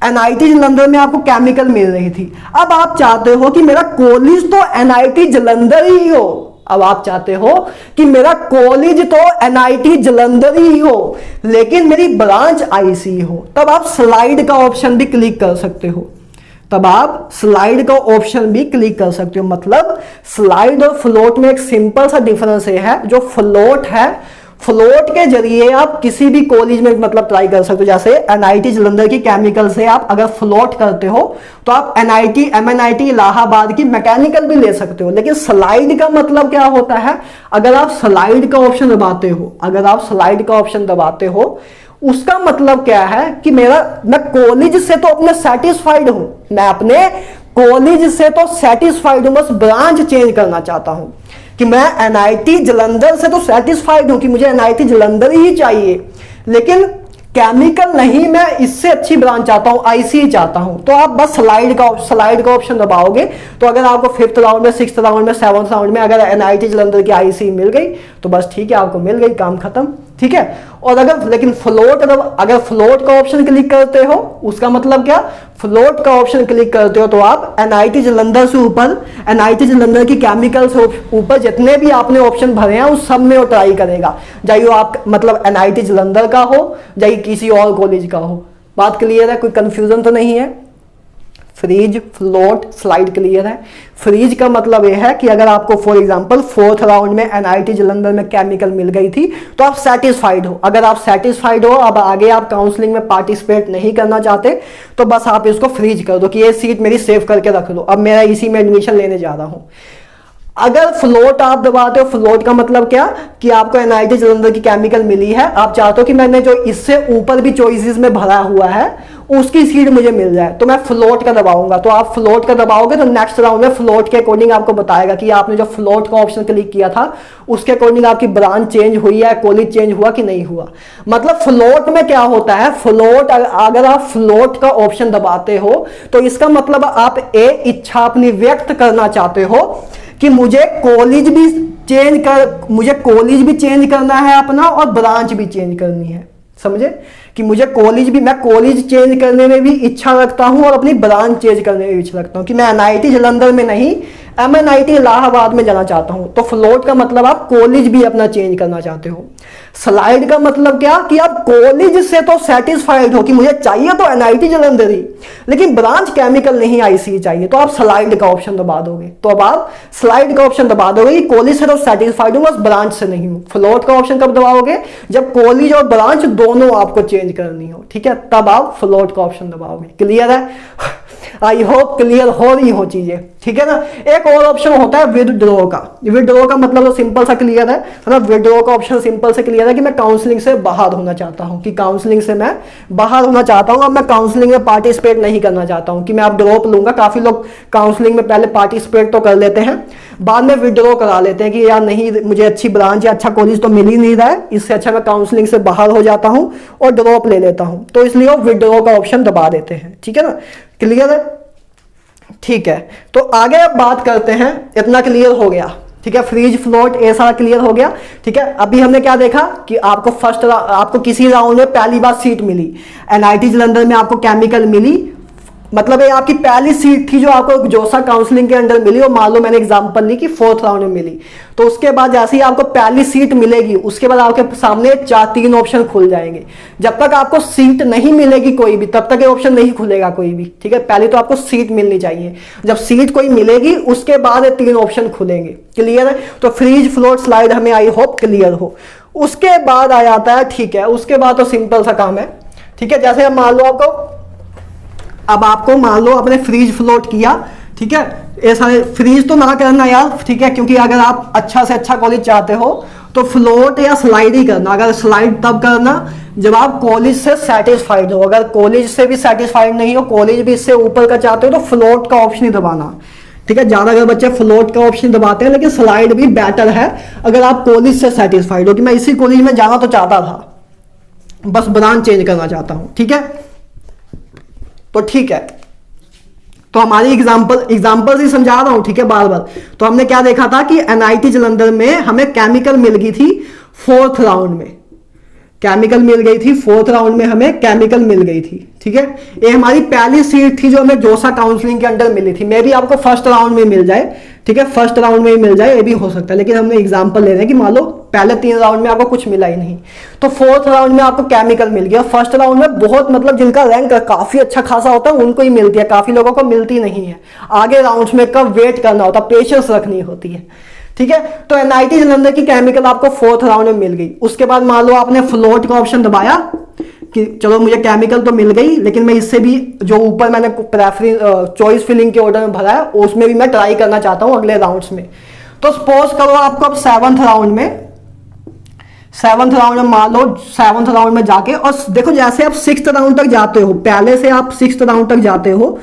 एनआईटी जालंधर में आपको केमिकल मिल रही थी, अब आप चाहते हो कि मेरा कॉलेज तो एनआईटी जालंधर ही हो, अब आप चाहते हो कि मेरा कॉलेज तो एनआईटी जालंधर ही हो लेकिन मेरी ब्रांच आईसी हो, तब आप स्लाइड का ऑप्शन भी क्लिक कर सकते हो, तब आप स्लाइड का ऑप्शन भी क्लिक कर सकते हो। मतलब स्लाइड और फ्लोट में एक सिंपल सा डिफरेंस है, जो फ्लोट है, फ्लोट के जरिए आप किसी भी कॉलेज में मतलब ट्राई कर सकते हो। जैसे एनआईटी जालंधर की केमिकल से आप अगर फ्लोट करते हो तो आप एमएनआईटी इलाहाबाद की मैकेनिकल भी ले सकते हो। लेकिन स्लाइड का मतलब क्या होता है? अगर आप स्लाइड का ऑप्शन दबाते हो, अगर आप स्लाइड का ऑप्शन दबाते हो, उसका मतलब क्या है कि मैं कॉलेज से तो अपने सेटिस्फाइड हूं, मैं अपने कॉलेज से तो सेटिस्फाइड हूं, बस ब्रांच चेंज करना चाहता हूं कि मैं एनआईटी जालंधर से तो सेटिस्फाइड हूं कि मुझे एनआईटी जालंधर ही चाहिए, लेकिन केमिकल नहीं, मैं इससे अच्छी ब्रांच चाहता हूं, आईसी चाहता हूं। तो आप बस स्लाइड का ऑप्शन दबाओगे तो अगर आपको फिफ्थ राउंड में, सिक्स्थ राउंड में, सेवंथ राउंड में अगर एनआईटी जालंधर की आईसी मिल गई तो बस ठीक है, आपको मिल गई, काम खत्म। ठीक है, और लेकिन अगर फ्लोट का ऑप्शन क्लिक करते हो, उसका मतलब क्या? फ्लोट का ऑप्शन क्लिक करते हो तो आप एनआईटी जालंधर से ऊपर, एनआईटी जालंधर की केमिकल से ऊपर जितने भी आपने ऑप्शन भरे हैं उस सब में वो ट्राई करेगा, चाहे वो आप मतलब एनआईटी जालंधर का हो चाहे किसी और कॉलेज का हो। बात क्लियर है? कोई कंफ्यूजन तो नहीं है? फ्रीज, फ्लोट, स्लाइड क्लियर है। फ्रीज का मतलब यह है कि अगर आपको फॉर एग्जांपल फोर्थ राउंड में एनआईटी जालंधर में केमिकल मिल गई थी तो आप सेटिस्फाइड हो, अगर आप सेटिस्फाइड हो, अब आगे आप काउंसलिंग में पार्टिसिपेट नहीं करना चाहते तो बस आप इसको फ्रीज कर दो कि ये सीट मेरी सेव करके रख लो, अब मेरा इसी में एडमिशन लेने जा रहा हूं। अगर फ्लोट आप दबाते हो, फ्लोट का मतलब क्या कि आपको एनआईटी जालंधर की केमिकल मिली है, आप चाहते हो कि मैंने जो इससे ऊपर भी चॉइसेस में भरा हुआ है उसकी सीट मुझे मिल जाए, तो मैं फ्लोट का दबाऊंगा। तो आप फ्लोट का दबाओगे तो नेक्स्ट राउंड में फ्लोट के अकॉर्डिंग आपको बताएगा कि आपने जो फ्लोट का ऑप्शन क्लिक किया था उसके अकॉर्डिंग आपकी ब्रांच चेंज हुई है, कॉलेज चेंज हुआ कि नहीं हुआ। मतलब फ्लोट में क्या होता है? फ्लोट, अगर आप फ्लोट का ऑप्शन दबाते हो तो इसका मतलब आप इच्छा अपनी व्यक्त करना चाहते हो कि मुझे कॉलेज भी चेंज करना है अपना और ब्रांच भी चेंज करनी है। समझे कि मैं कॉलेज चेंज करने में भी इच्छा रखता हूं और अपनी ब्रांच चेंज करने में भी इच्छा रखता हूं, कि मैं एनआईटी जालंधर में नहीं, MNIT इलाहाबाद में जाना चाहता हूं, तो फ्लोट का मतलब आप कॉलेज भी अपना चेंज करना चाहते हो। स्लाइड का मतलब क्या कि आप कॉलेज से तो सेटिस्फाइड हो कि मुझे चाहिए तो NIT जलंधर ही, लेकिन ब्रांच केमिकल नहीं IC चाहिए, तो आप स्लाइड का ऑप्शन दबा दोगे। तो अब आप स्लाइड का ऑप्शन दबा दोगे कि कॉलेज से तो सेटिस्फाइड हूं, बस ब्रांच से नहीं हूं। फ्लोट का ऑप्शन कब दबाओगे? जब कॉलेज और ब्रांच दोनों आपको चेंज करनी हो, ठीक है, तब आप फ्लोट का ऑप्शन दबाओगे। क्लियर है? आई होप क्लियर हो रही हो चीजें, ठीक है ना। एक और ऑप्शन होता है विदड्रॉ का। विदड्रॉ का मतलब तो सिंपल सा क्लियर है ना। विदड्रॉ का ऑप्शन सिंपल से क्लियर है कि मैं काउंसलिंग से बाहर होना चाहता हूं, कि काउंसलिंग से मैं बाहर होना चाहता हूं, अब मैं काउंसलिंग में पार्टिसिपेट नहीं करना चाहता हूं, कि मैं अब ड्रॉप लूंगा। काफी लोग काउंसलिंग में पहले पार्टिसिपेट तो कर लेते हैं, बाद में विदड्रॉ करा लेते हैं कि यार नहीं, मुझे अच्छी ब्रांच या अच्छा कॉलेज तो मिल ही नहीं रहा है, इससे अच्छा मैं काउंसलिंग से बाहर हो जाता हूं और ड्रॉप ले लेता हूं, तो इसलिए वो विदड्रॉ का ऑप्शन दबा देते हैं। ठीक है ना, क्लियर है? ठीक है, तो आगे अब बात करते हैं। इतना क्लियर हो गया, ठीक है, फ्रीज फ्लोट ये सारा क्लियर हो गया। ठीक है, अभी हमने क्या देखा कि आपको किसी राउंड में पहली बार सीट मिली, NIT जलंधर में आपको केमिकल मिली, मतलब ये आपकी पहली सीट थी जो आपको जोसा काउंसलिंग के अंडर मिली, और मान लो मैंने एग्जांपल ली कि 4th राउंड में मिली, तो उसके बाद जैसे ही आपको पहली सीट मिलेगी उसके बाद आपके सामने 3 ऑप्शन खुल जाएंगे। जब तक आपको सीट नहीं मिलेगी कोई भी, तब तक ये ऑप्शन नहीं खुलेगा कोई भी। ठीक है, पहले तो आपको सीट मिलनी चाहिए, जब सीट कोई मिलेगी उसके बाद ये 3 ऑप्शन खुलेंगे। क्लियर है? तो फ्रीज फ्लोट स्लाइड हमें आई होप क्लियर हो। उसके बाद आ जाता है, ठीक है, उसके बाद तो सिंपल सा काम है। ठीक है, जैसे मान लो आपको मान लो आपने फ्रीज फ्लोट किया, ठीक है, ऐसा फ्रीज तो ना करना यार, ठीक है, क्योंकि अगर आप अच्छा से अच्छा कॉलेज चाहते हो तो फ्लोट या स्लाइड ही करना। अगर स्लाइड तब करना जब आप कॉलेज से सेटिस्फाइड हो, अगर कॉलेज से भी सेटिस्फाइड नहीं हो, कॉलेज भी इससे ऊपर का चाहते हो, तो फ्लोट का ऑप्शन ही दबाना। ठीक है, ज्यादातर बच्चे फ्लोट का ऑप्शन दबाते हैं, लेकिन स्लाइड भी बेटर है अगर आप कॉलेज से सेटिस्फाइड हो कि मैं इसी कॉलेज में जाना तो चाहता था, बस ब्रांच चेंज करना चाहता हूं। ठीक है, तो ठीक है, तो हमारी एग्जांपल ही समझा रहा हूं, ठीक है, बार बार। तो हमने क्या देखा था कि NIT जलंधर में हमें केमिकल मिल गई थी 4th राउंड में, केमिकल मिल गई थी 4th राउंड में, हमें केमिकल मिल गई थी। ठीक है, ये हमारी पहली सीट थी जो हमें जोसा काउंसलिंग के अंडर मिली थी। मे भी आपको 1st राउंड में मिल जाए, ठीक है, 1st राउंड में ही मिल जाए, ये भी हो सकता है, लेकिन हमने एग्जांपल ले रहे हैं कि मान लो पहले 3 राउंड में आपको कुछ मिला ही नहीं, तो 4th राउंड में आपको केमिकल मिल गया। 1st राउंड में बहुत, मतलब जिनका रैंक काफी अच्छा खासा होता है उनको ही मिलती है, काफी लोगों को मिलती नहीं है। आगे राउंड्स में कब वेट करना होता है, पेशेंस रखनी होती है। ठीक है, तो NIT जलंधर की केमिकल आपको 4th राउंड में मिल गई। उसके बाद मान लो आपने फ्लोट का ऑप्शन दबाया कि चलो मुझे केमिकल तो मिल गई, लेकिन मैं इससे भी जो ऊपर मैंने चॉइस फिलिंग के ऑर्डर में भरा है उसमें भी मैं ट्राई करना चाहता हूं अगले राउंड्स में। तो सपोज करो आपको अब 7th राउंड में मान लो 7th राउंड में जाके, और देखो जैसे आप 6th राउंड तक जाते हो, पहले से आप 6th राउंड तक जाते हो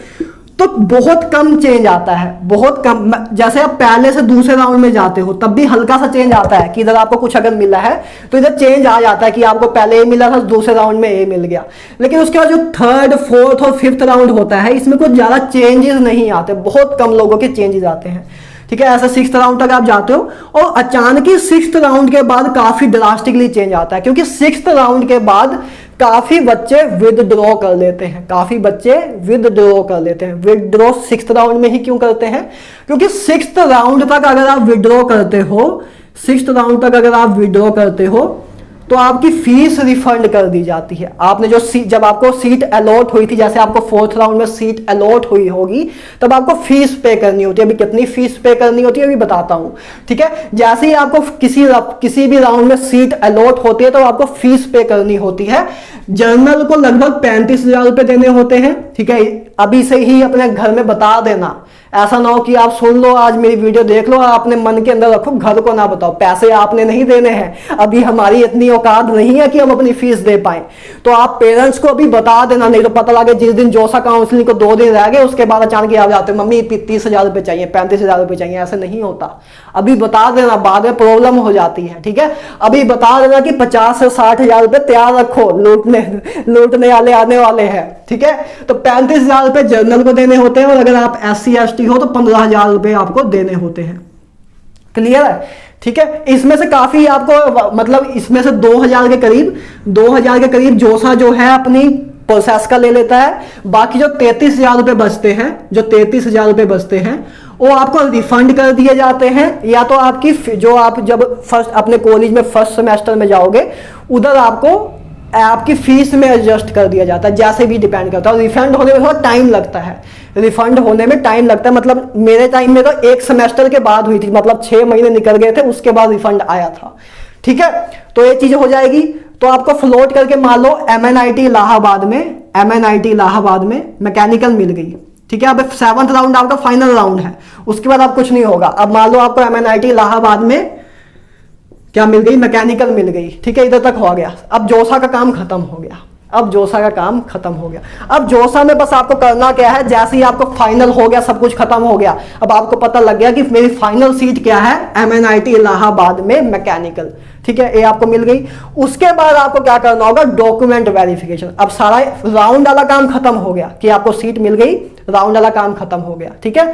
तो बहुत कम चेंज आता है, बहुत कम। जैसे आप पहले से दूसरे राउंड में जाते हो तब भी हल्का सा चेंज आता है कि इधर आपको कुछ अगर मिला है तो इधर चेंज आ जाता है कि आपको पहले ये मिला था, दूसरे राउंड में ये मिल गया। लेकिन उसके बाद जो 3rd 4th और 5th राउंड होता है इसमें कुछ ज्यादा चेंजेस नहीं आते, बहुत कम लोगों के चेंजेस आते हैं। ठीक है, ऐसा 6th राउंड तक आप जाते हो और अचानक ही 6th राउंड के बाद काफी ड्रास्टिकली चेंज आता है, क्योंकि 6th राउंड के बाद काफी बच्चे विदड्रॉ कर लेते हैं, काफी बच्चे विदड्रॉ कर लेते हैं। विदड्रॉ 6th राउंड में ही क्यों करते हैं? क्योंकि 6th राउंड तक अगर आप विदड्रॉ करते हो, 6th राउंड तक अगर आप विदड्रॉ करते हो तो आपकी फीस रिफंड कर दी जाती है। आपने जो जब आपको सीट अलॉट हुई थी, जैसे आपको 4th राउंड में सीट अलॉट हुई होगी तब आपको फीस पे करनी होती है। अभी कितनी फीस पे करनी होती है अभी बताता हूं। ठीक है, जैसे ही आपको किसी भी राउंड में सीट अलॉट होती है तो आपको फीस पे करनी होती है। जर्नल को लगभग 35,000 रुपए देने होते हैं। ठीक है, अभी से ही अपने घर में बता देना, ऐसा ना हो कि आप सुन लो, आज मेरी वीडियो देख लो और अपने मन के अंदर रखो, घर को ना बताओ। पैसे आपने नहीं देने हैं, अभी हमारी इतनी औकात नहीं है कि हम अपनी फीस दे पाए। तो आप पेरेंट्स को अभी बता देना, नहीं तो पता लगे जिस दिन जोसा काउंसलिंग को 2 दिन रह गए उसके बाद अचानक आप जाते हो मम्मी 30,000 रुपए चाहिए, 35,000 रुपए चाहिए। ऐसे नहीं होता, अभी बता देना, बाद में प्रॉब्लम हो जाती है। ठीक है, अभी बता देना कि 50 से 60,000 रुपए तैयार रखो, लूटने वाले आने वाले हैं। ठीक है, तो 35,000 रुपए जर्नल को देने होते हैं और अगर आप SC ST हो तो 15,000 रुपए आपको देने होते हैं। क्लियर है? ठीक है, इसमें से काफी आपको, मतलब इसमें से 2,000 के करीब जोसा जो है अपनी प्रोसेस का ले लेता है। बाकी जो 33,000 रुपए बचते हैं, वो आपको रिफंड कर दिए जाते हैं, या तो आपकी जो आप जब फर्स्ट अपने कॉलेज में फर्स्ट सेमेस्टर में जाओगे उधर आपकी फीस में एडजस्ट कर दिया जाता है, जैसे भी डिपेंड करता है। रिफंड होने में थोड़ा टाइम लगता है, रिफंड होने में टाइम लगता है। मतलब मेरे टाइम में तो 1 सेमेस्टर के बाद हुई थी, मतलब 6 महीने निकल गए थे, उसके बाद रिफंड आया था। ठीक है, तो ये चीज हो जाएगी। तो आपको फ्लोट करके मान लो MNIT इलाहाबाद में मैकेनिकल मिल गई। ठीक है, अब 7th राउंड आपका फाइनल राउंड है, उसके बाद आप कुछ नहीं होगा। अब मान लो आपको MNIT इलाहाबाद में क्या मिल गई, मैकेनिकल मिल गई। ठीक है, इधर तक हो गया। अब जोसा का काम खत्म हो गया, अब जोसा में बस आपको करना क्या है, जैसे ही आपको फाइनल हो गया, सब कुछ खत्म हो गया, अब आपको पता लग गया कि मेरी फाइनल सीट क्या है, MNIT इलाहाबाद में मैकेनिकल। ठीक है, ये आपको मिल गई। उसके बाद आपको क्या करना होगा, डॉक्यूमेंट वेरिफिकेशन। अब सारा राउंड वाला काम खत्म हो गया कि आपको सीट मिल गई, राउंड वाला काम खत्म हो गया। ठीक है,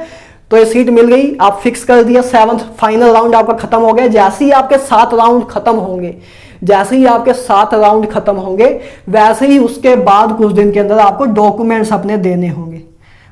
तो ये सीट मिल गई, आप फिक्स कर दिया, 7th फाइनल राउंड आपका खत्म हो गया। जैसे ही आपके 7 राउंड खत्म होंगे, वैसे ही उसके बाद कुछ दिन के अंदर आपको डॉक्यूमेंट्स अपने देने होंगे,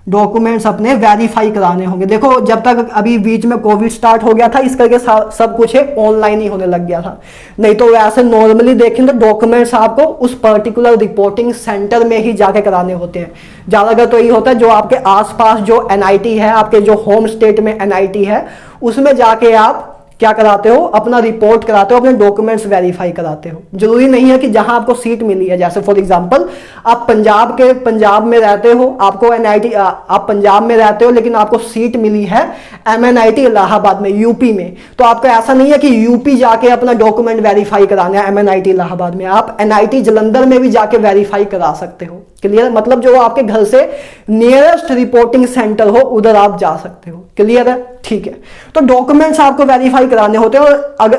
डॉक्यूमेंट्स अपने वेरीफाई कराने होंगे। देखो, जब तक अभी बीच में कोविड स्टार्ट हो गया था, इस करके सब कुछ ऑनलाइन ही होने लग गया था। नहीं तो वैसे नॉर्मली देखें तो डॉक्यूमेंट्स आपको उस पर्टिकुलर रिपोर्टिंग सेंटर में ही जाके कराने होते हैं। ज़्यादातर तो यही होता है, जो आपके आसपास जो NIT है, आपके जो होम स्टेट में NIT है, उसमें जाके आप क्या कराते हो, अपना रिपोर्ट कराते हो, अपने डॉक्यूमेंट्स वेरीफाई कराते हो। जरूरी नहीं है कि जहां आपको सीट मिली है, जैसे फॉर एग्जांपल आप पंजाब में रहते हो, आपको NIT आप पंजाब में रहते हो, लेकिन आपको सीट मिली है MNIT इलाहाबाद में, यूपी में, तो आपका ऐसा नहीं है कि यूपी जाके अपना डॉक्यूमेंट वेरीफाई कराना है MNIT इलाहाबाद में, आप NIT जलंधर में भी जाके वेरीफाई करा सकते हो। क्लियर, मतलब जो आपके घर से नियरेस्ट रिपोर्टिंग सेंटर हो उधर आप जा सकते हो। क्लियर है, ठीक है। तो डॉक्यूमेंट्स आपको वेरीफाई कराने होते हैं, और अगर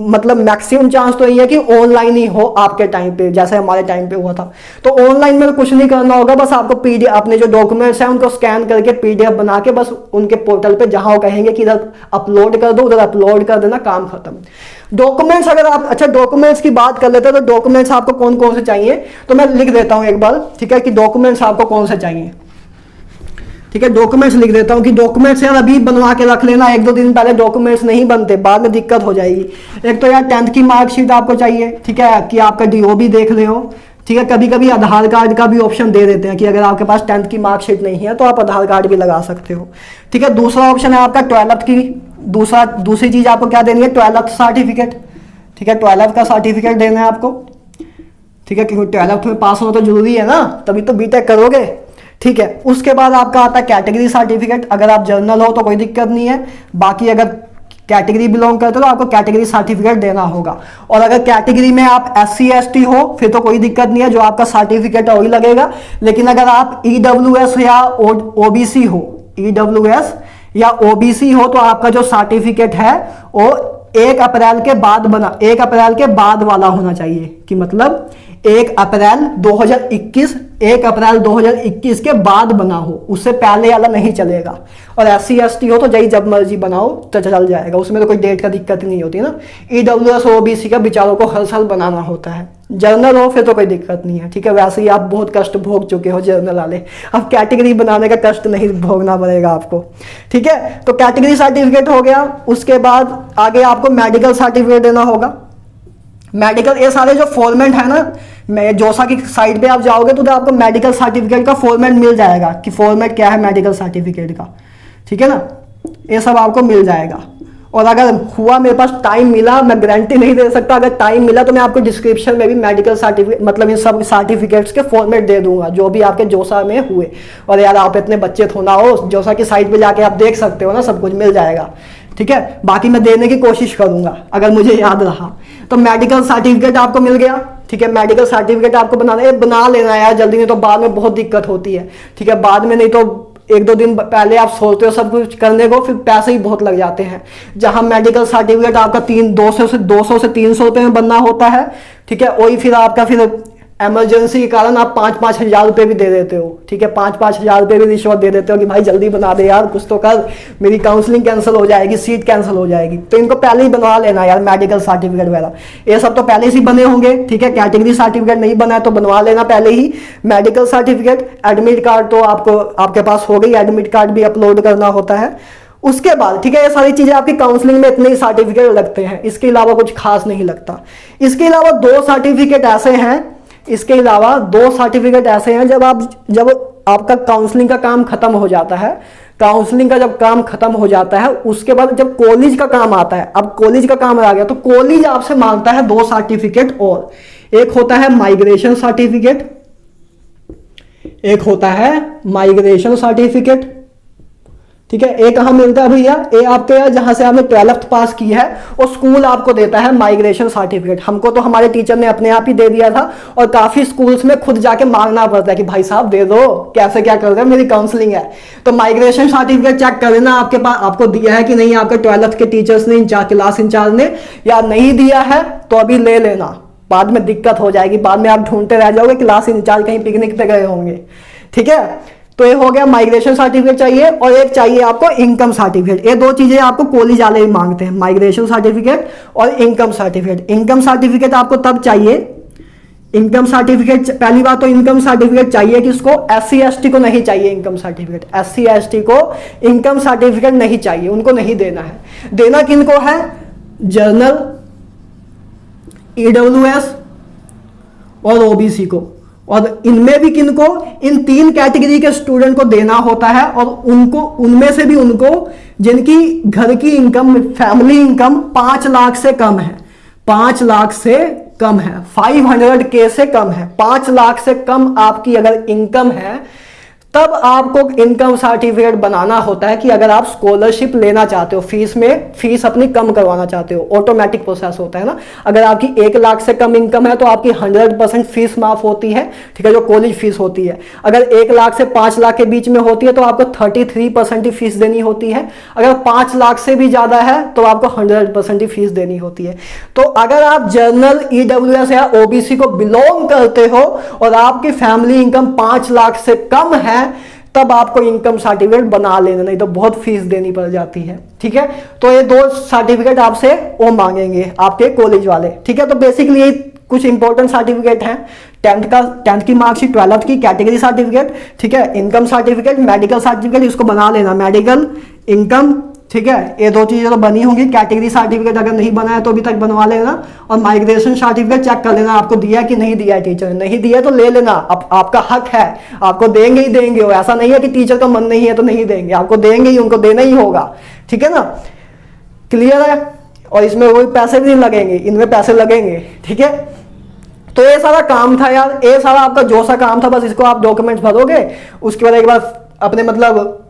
मतलब मैक्सिमम चांस तो ये है कि ऑनलाइन ही हो आपके टाइम पे, जैसे हमारे टाइम पे हुआ था। तो ऑनलाइन में कुछ नहीं करना होगा, बस आपको PDF अपने जो डॉक्यूमेंट्स हैं उनको स्कैन करके PDF बना के बस उनके पोर्टल पे जहां वो कहेंगे कि इधर अपलोड कर दो, उधर अपलोड कर देना, काम खत्म। डॉक्यूमेंट्स अगर आप, अच्छा डॉक्यूमेंट्स की बात कर लेते हैं, तो डॉक्यूमेंट्स आपको कौन कौन से चाहिए, तो मैं लिख देता हूं एक बार। ठीक है, कि डॉक्यूमेंट्स आपको कौन से चाहिए। ठीक है, डॉक्यूमेंट्स लिख देता हूं कि डॉक्यूमेंट्स यार अभी बनवा के रख लेना, 1-2 दिन पहले डॉक्यूमेंट्स नहीं बनते, बाद में दिक्कत हो जाएगी। एक तो यार 10th की मार्कशीट आपको चाहिए। ठीक है, कि आपका DOB देख ले हो। ठीक है, कभी कभी आधार कार्ड का भी ऑप्शन दे देते हैं कि अगर आपके पास 10th की मार्कशीट नहीं है तो आप आधार कार्ड भी लगा सकते हो। ठीक है, दूसरा ऑप्शन है आपका 12th की, दूसरी चीज आपको क्या देनी है, 12th सर्टिफिकेट। ठीक है, 12th का सर्टिफिकेट देना है आपको। ठीक है, क्योंकि 12th में पास होना तो जरूरी है ना, तभी तो BTech करोगे। ठीक है, उसके बाद आपका आता है कैटेगरी सर्टिफिकेट। अगर आप जर्नल हो तो कोई दिक्कत नहीं है, बाकी अगर कैटेगरी बिलोंग करते हो तो आपको कैटेगरी सर्टिफिकेट देना होगा। और अगर कैटेगरी में आप SC ST हो फिर तो कोई दिक्कत नहीं है, जो आपका सर्टिफिकेट है वही लगेगा। लेकिन अगर आप EWS या OBC हो, EWS या OBC हो, तो आपका जो सर्टिफिकेट है वो 1 अप्रैल के बाद वाला होना चाहिए। कि मतलब 1 अप्रैल 2021 के बाद बना हो, उससे पहले वाला नहीं चलेगा। और SC ST हो तो जब मर्जी बनाओ तो चल जाएगा, उसमें तो कोई डेट का दिक्कत नहीं होती ना। EWS OBC का बेचारों को हर साल बनाना होता है। जर्नल हो फिर तो कोई दिक्कत नहीं है। ठीक है, वैसे ही आप बहुत कष्ट भोग चुके हो जर्नल वाले, अब कैटेगरी बनाने का कष्ट नहीं भोगना पड़ेगा आपको। ठीक है, तो कैटेगरी सर्टिफिकेट हो गया। उसके बाद आगे आपको मेडिकल सर्टिफिकेट देना होगा। मेडिकल, ये सारे जो फॉर्मेट है ना, जोसा की साइट पे आप जाओगे तो आपको मेडिकल सर्टिफिकेट का फॉर्मेट मिल जाएगा कि फॉर्मेट क्या है मेडिकल सर्टिफिकेट का। ठीक है ना, ये सब आपको मिल जाएगा। और अगर हुआ, मेरे पास टाइम मिला, मैं गारंटी नहीं दे सकता, अगर टाइम मिला तो मैं आपको डिस्क्रिप्शन में भी मेडिकल सर्टिफिकेट, मतलब इन सब सर्टिफिकेट्स के फॉर्मेट दे दूंगा जो भी आपके जोसा में हुए। और यार आप इतने बच्चे थोड़ा हो, जोसा की साइट पे जाके आप देख सकते हो ना, सब कुछ मिल जाएगा। ठीक है, बाकी मैं देने की कोशिश करूंगा अगर मुझे याद रहा। तो मेडिकल सर्टिफिकेट आपको मिल गया। ठीक है, मेडिकल सर्टिफिकेट आपको बना लेना है यार जल्दी, नहीं तो बाद में बहुत दिक्कत होती है। ठीक है, बाद में नहीं तो 1-2 दिन पहले आप सोचते हो सब कुछ करने को, फिर पैसे ही बहुत लग जाते हैं। जहां मेडिकल सर्टिफिकेट आपका 200 से 300 रुपये में बनना होता है। ठीक है, वही फिर आपका फिर इमरजेंसी के कारण आप 5-5 हजार रुपये भी दे देते हो। ठीक है, 5-5 हजार रुपये भी रिश्वत दे देते हो कि भाई जल्दी बना दे यार, कुछ तो कर, मेरी काउंसलिंग कैंसिल हो जाएगी, सीट कैंसिल हो जाएगी। तो इनको पहले ही बनवा लेना यार, मेडिकल सर्टिफिकेट वगैरह ये सब तो पहले से बने होंगे। ठीक है, कैटेगरी सर्टिफिकेट नहीं बना है तो बनवा लेना पहले ही मेडिकल सर्टिफिकेट। एडमिट कार्ड तो आपको आपके पास हो गई, एडमिट कार्ड भी अपलोड करना होता है। उसके बाद ठीक है, ये सारी चीजें आपकी काउंसलिंग में इतने ही सर्टिफिकेट लगते हैं, इसके अलावा कुछ खास नहीं लगता। इसके अलावा दो सर्टिफिकेट ऐसे हैं, इसके अलावा दो सर्टिफिकेट ऐसे हैं, जब आपका काउंसलिंग का काम खत्म हो जाता है, काउंसलिंग का जब काम खत्म हो जाता है उसके बाद जब कॉलेज का काम आता है, अब कॉलेज का काम आ गया तो कॉलेज आपसे मांगता है दो सर्टिफिकेट और, एक होता है माइग्रेशन सर्टिफिकेट, एक होता है माइग्रेशन सर्टिफिकेट। ठीक है, एक कहां मिलता है भैया, ये आपके जहां से आपने 12th पास की है और स्कूल आपको देता है माइग्रेशन सर्टिफिकेट। हमको तो हमारे टीचर ने अपने आप ही दे दिया था, और काफी स्कूल्स में खुद जाके मांगना पड़ता है कि भाई साहब दे दो, कैसे क्या कर रहे हैं, मेरी काउंसलिंग है। तो माइग्रेशन सर्टिफिकेट चेक कर लेना आपके पास, आपको दिया है कि नहीं, आपके 12th के टीचर्स ने, क्लास इंचार्ज ने, या नहीं दिया है तो अभी ले लेना, बाद में दिक्कत हो जाएगी, बाद में आप ढूंढते रह जाओगे, क्लास इंचार्ज कहीं पिकनिक पे गए होंगे। ठीक है, तो ये हो गया माइग्रेशन सर्टिफिकेट चाहिए, और एक चाहिए आपको इनकम सर्टिफिकेट। ये दो चीजें आपको कॉलेज वाले ही मांगते हैं, माइग्रेशन सर्टिफिकेट और इनकम सर्टिफिकेट। इनकम सर्टिफिकेट आपको तब चाहिए, इनकम सर्टिफिकेट, पहली बात तो इनकम सर्टिफिकेट चाहिए किसको, SC ST को नहीं चाहिए इनकम सर्टिफिकेट, SC ST को इनकम सर्टिफिकेट नहीं चाहिए, उनको नहीं देना है। देना किनको है, जर्नल, EWS और OBC को, और इनमें भी किनको, इन 3 कैटेगरी के स्टूडेंट को देना होता है, और उनको, उनमें से भी उनको जिनकी घर की इनकम, फैमिली इनकम 5 लाख से कम है, 5 लाख से कम है, 500K से कम है, 5 लाख से कम आपकी अगर इनकम है, तब आपको इनकम सर्टिफिकेट बनाना होता है कि अगर आप स्कॉलरशिप लेना चाहते हो, फीस अपनी कम करवाना चाहते हो, ऑटोमेटिक प्रोसेस होता है ना। अगर आपकी 1 लाख से कम इनकम है तो आपकी 100% फीस माफ होती है, ठीक है, जो कॉलेज फीस होती है। अगर 1 लाख से 5 लाख के बीच में होती है तो आपको 33% ही फीस देनी होती है। अगर 5 लाख से भी ज्यादा है तो आपको 100% ही फीस देनी होती है। तो अगर आप जर्नल, EWS या OBC को बिलोंग करते हो और आपकी फैमिली इनकम 5 लाख से कम है, तब आपको इनकम सर्टिफिकेट बना लेना, नहीं तो बहुत फीस देनी पड़ जाती है। ठीक है, तो ये दो सर्टिफिकेट आपसे वो मांगेंगे आपके कॉलेज वाले। ठीक है, तो बेसिकली ये कुछ इंपॉर्टेंट सर्टिफिकेट हैं, 10th की मार्कशीट, 12th की कैटेगरी सर्टिफिकेट, ठीक है, इनकम सर्टिफिकेट, मेडिकल सर्टिफिकेट, इसको बना लेना, मेडिकल, इनकम। ठीक है, ये दो चीजें तो बनी होंगी। कैटेगरी सर्टिफिकेट अगर नहीं बना है तो अभी तक बनवा लेना, और माइग्रेशन सर्टिफिकेट चेक कर लेना आपको दिया कि नहीं दिया है टीचर, नहीं दिया तो ले लेना, आपका हक है, आपको देंगे ही देंगे। वो ऐसा नहीं है कि टीचर का मन नहीं है तो नहीं देंगे, आपको देंगे ही, उनको देना ही होगा। ठीक है ना, क्लियर है, और इसमें कोई पैसे भी नहीं लगेंगे, इनमें पैसे लगेंगे। ठीक है, तो ये सारा काम था यार, ये सारा आपका जो सा काम था, बस इसको आप डॉक्यूमेंट्स भरोगे, उसके बाद एक बार अपने मतलब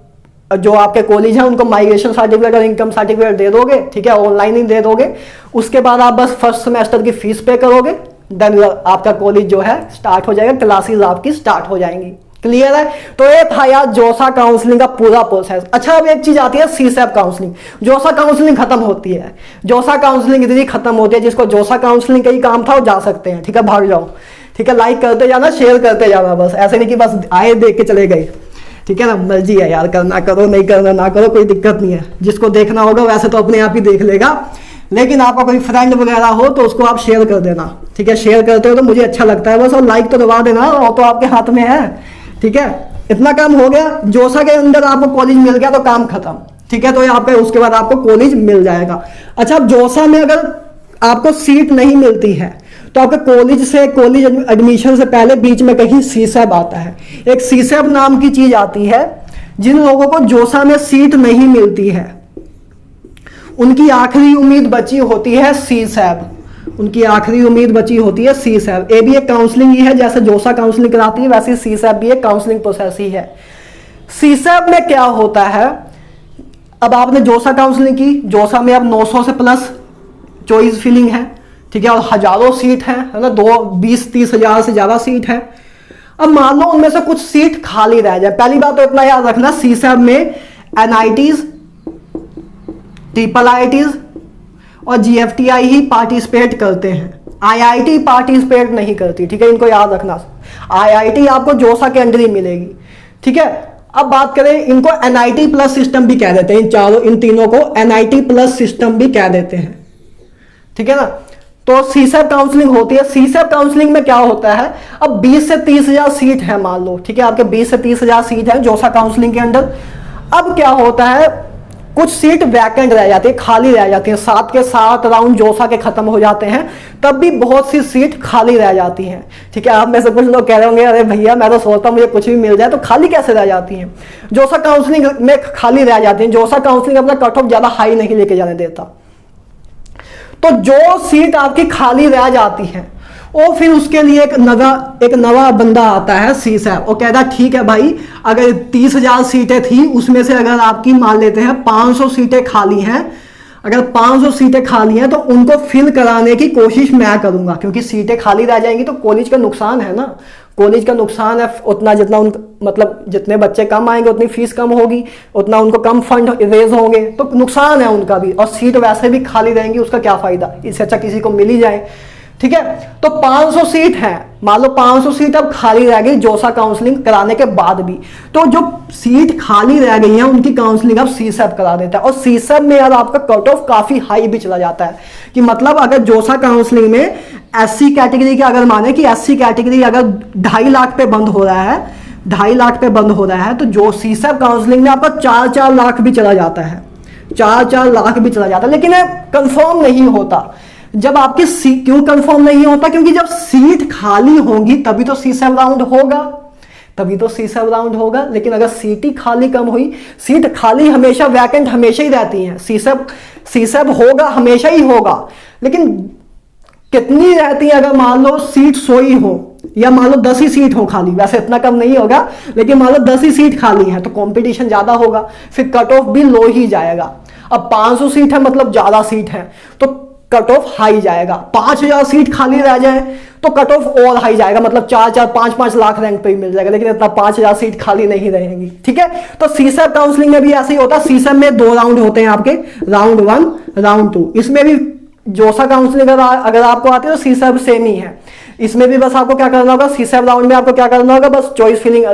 जो आपके कॉलेज है उनको माइग्रेशन सर्टिफिकेट और इनकम सर्टिफिकेट दे दोगे। ठीक है, ऑनलाइन ही दे दोगे। उसके बाद आप बस फर्स्ट सेमेस्टर की फीस पे करोगे, देन आपका कॉलेज जो है स्टार्ट हो जाएगा, क्लासेस आपकी स्टार्ट हो जाएंगी। क्लियर है, तो ये था यार जोसा काउंसलिंग का पूरा प्रोसेस। अच्छा, अब एक चीज आती है CSAP काउंसलिंग। जोसा काउंसलिंग खत्म होती है, जोसा काउंसलिंग इतनी खत्म होती है, जिसको जोसा काउंसलिंग का ही काम था वो जा सकते हैं। ठीक है, भाग जाओ। ठीक है, लाइक करते जाना, शेयर करते जाना, बस ऐसे नहीं कि बस आए देख के चले गए। ठीक है ना, मर्जी है यार, करना करो, नहीं करना ना करो, कोई दिक्कत नहीं है। जिसको देखना होगा वैसे तो अपने आप ही देख लेगा, लेकिन आपका कोई फ्रेंड वगैरह हो तो उसको आप शेयर कर देना। ठीक है, शेयर करते हो तो मुझे अच्छा लगता है बस, और लाइक तो दबा देना, और तो आपके हाथ में है। ठीक है, इतना काम हो गया। जोसा के अंदर आपको कॉलेज मिल गया तो काम खत्म। ठीक है, तो यहाँ पे उसके बाद आपको कॉलेज मिल जाएगा। अच्छा, अब जोसा में अगर आपको सीट नहीं मिलती है तो आपके कॉलेज एडमिशन से पहले बीच में कहीं CSAP आता है। एक CSAP नाम की चीज आती है। जिन लोगों को जोसा में सीट नहीं मिलती है उनकी आखिरी उम्मीद बची होती है CSAP, उनकी आखिरी उम्मीद बची होती है CSAP। ये भी एक काउंसलिंग ही है, जैसे जोसा काउंसलिंग कराती है वैसे CSAP भी एक काउंसलिंग प्रोसेस ही है। CSAP में क्या होता है, अब आपने जोसा काउंसलिंग की, जोसा में अब 900 से प्लस चॉइस फिलिंग है। ठीक है, और हजारों सीट है ना, 20-30 हजार से ज्यादा सीट है। अब मान लो उनमें से कुछ सीट खाली रह जाए। पहली बात तो इतना याद रखना, CSAP में NITs, IITs और GFTI ही पार्टिसिपेट करते हैं, IIT पार्टिसिपेट नहीं करती। ठीक है, इनको याद रखना। IIT आपको जोसा के अंदर ही मिलेगी। ठीक है, अब बात करें, इनको NIT प्लस सिस्टम भी कह देते हैं, इन तीनों को NIT प्लस सिस्टम भी कह देते हैं। ठीक है ना, तो CSAP काउंसलिंग होती है। CSAP काउंसलिंग में क्या होता है, अब 20 से 30 हजार सीट है मान लो। ठीक है, आपके 20 से 30 हजार सीट है जोसा काउंसलिंग के अंदर। अब क्या होता है, कुछ सीट वैकेंट रह जाती है, खाली रह जाती है, 7 के 7 राउंड जोसा के खत्म हो जाते हैं, तब भी बहुत सी सीट खाली रह जाती हैं। ठीक है, आप में से कुछ लोग कह रहे होंगे अरे भैया मैं तो सोचता हूँ मुझे कुछ भी मिल जाए, तो खाली कैसे रह जाती हैं? जोसा काउंसलिंग में खाली रह जाती हैं। जोसा काउंसलिंग अपना कट ऑफ ज्यादा हाई नहीं लेके जाने देता। तो जो सीट आपकी खाली रह जाती है वो फिर उसके लिए एक नवा बंदा आता है सीसैप, वो कहता है ठीक है भाई, अगर 30,000 सीटें थी उसमें से अगर आपकी मान लेते हैं 500 सीटें खाली हैं, अगर 500 सीटें खाली हैं तो उनको फिल कराने की कोशिश मैं करूंगा, क्योंकि सीटें खाली रह जाएंगी तो कॉलेज का नुकसान है ना, कॉलेज का नुकसान है उतना, जितना उन मतलब जितने बच्चे कम आएंगे उतनी फीस कम होगी, उतना उनको कम फंड रेज होंगे, तो नुकसान है उनका भी, और सीट वैसे भी खाली रहेंगी, उसका क्या फायदा, इससे अच्छा किसी को मिल ही जाए। ठीक है, तो 500 सीट है, मान लो 500 सीट अब खाली रह गई जोसा काउंसलिंग कराने के बाद भी, तो जो सीट खाली रह गई है उनकी काउंसलिंग अब सीसैप करा देता है। और सीसैप में यार आपका कट ऑफ काफी हाई भी चला जाता है, कि मतलब अगर जोसा काउंसलिंग में एससी कैटेगरी के अगर माने कि एससी कैटेगरी अगर 2.5 लाख पे बंद हो रहा है, 2.5 लाख पे बंद हो रहा है, तो जो सीसैप काउंसलिंग में आपका 4-4 लाख भी चला जाता है, 4-4 लाख भी चला जाता है, लेकिन कंफर्म नहीं होता। जब आपकी क्यों कंफर्म नहीं होता? क्योंकि जब सीट खाली होंगी तभी तो सीसैप राउंड होगा, तभी तो सीसैप राउंड होगा। लेकिन अगर सीट ही खाली कम हुई, सीट खाली हमेशा वैकेंट हमेशा ही रहती हैं, सीसैप होगा हमेशा ही होगा, लेकिन कितनी रहती है? अगर मान लो सीट 100 ही हो, या मान लो 10 ही सीट हो खाली, वैसे इतना कम नहीं होगा, लेकिन मान लो 10 ही सीट खाली है तो कंपटीशन ज्यादा होगा, फिर कट ऑफ भी लो ही जाएगा। अब 500 सीट है मतलब ज्यादा सीट है तो कट ऑफ हाई जाएगा। 5,000 सीट खाली रह जाए तो कट ऑफ और हाई जाएगा, मतलब 4-4, 5-5 लाख रैंक पे ही मिल जाएगा, लेकिन इतना 5,000 सीट खाली नहीं रहेंगी। ठीक है, तो सीसैप काउंसलिंग में भी ऐसे ही होता है। सीसैप में 2 राउंड होते हैं आपके, राउंड 1, राउंड 2। इसमें भी जोसा काउंसलिंग अगर आपको आती है तो सीसैप सेम ही है। इसमें भी बस आपको क्या करना होगा, सीसैप राउंड में आपको क्या करना होगा, बस चॉइस फिलिंग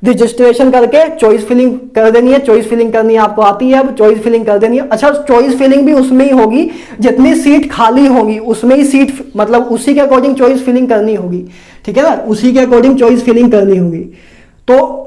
रजिस्ट्रेशन करके चॉइस फिलिंग कर देनी है। चॉइस फिलिंग करनी आपको आती है, अब चॉइस फिलिंग कर देनी है। अच्छा, चॉइस फिलिंग भी उसमें ही होगी जितनी सीट खाली होगी उसमें ही सीट, मतलब उसी के अकॉर्डिंग चॉइस फिलिंग करनी होगी। ठीक है ना, उसी के अकॉर्डिंग चॉइस फिलिंग करनी होगी। तो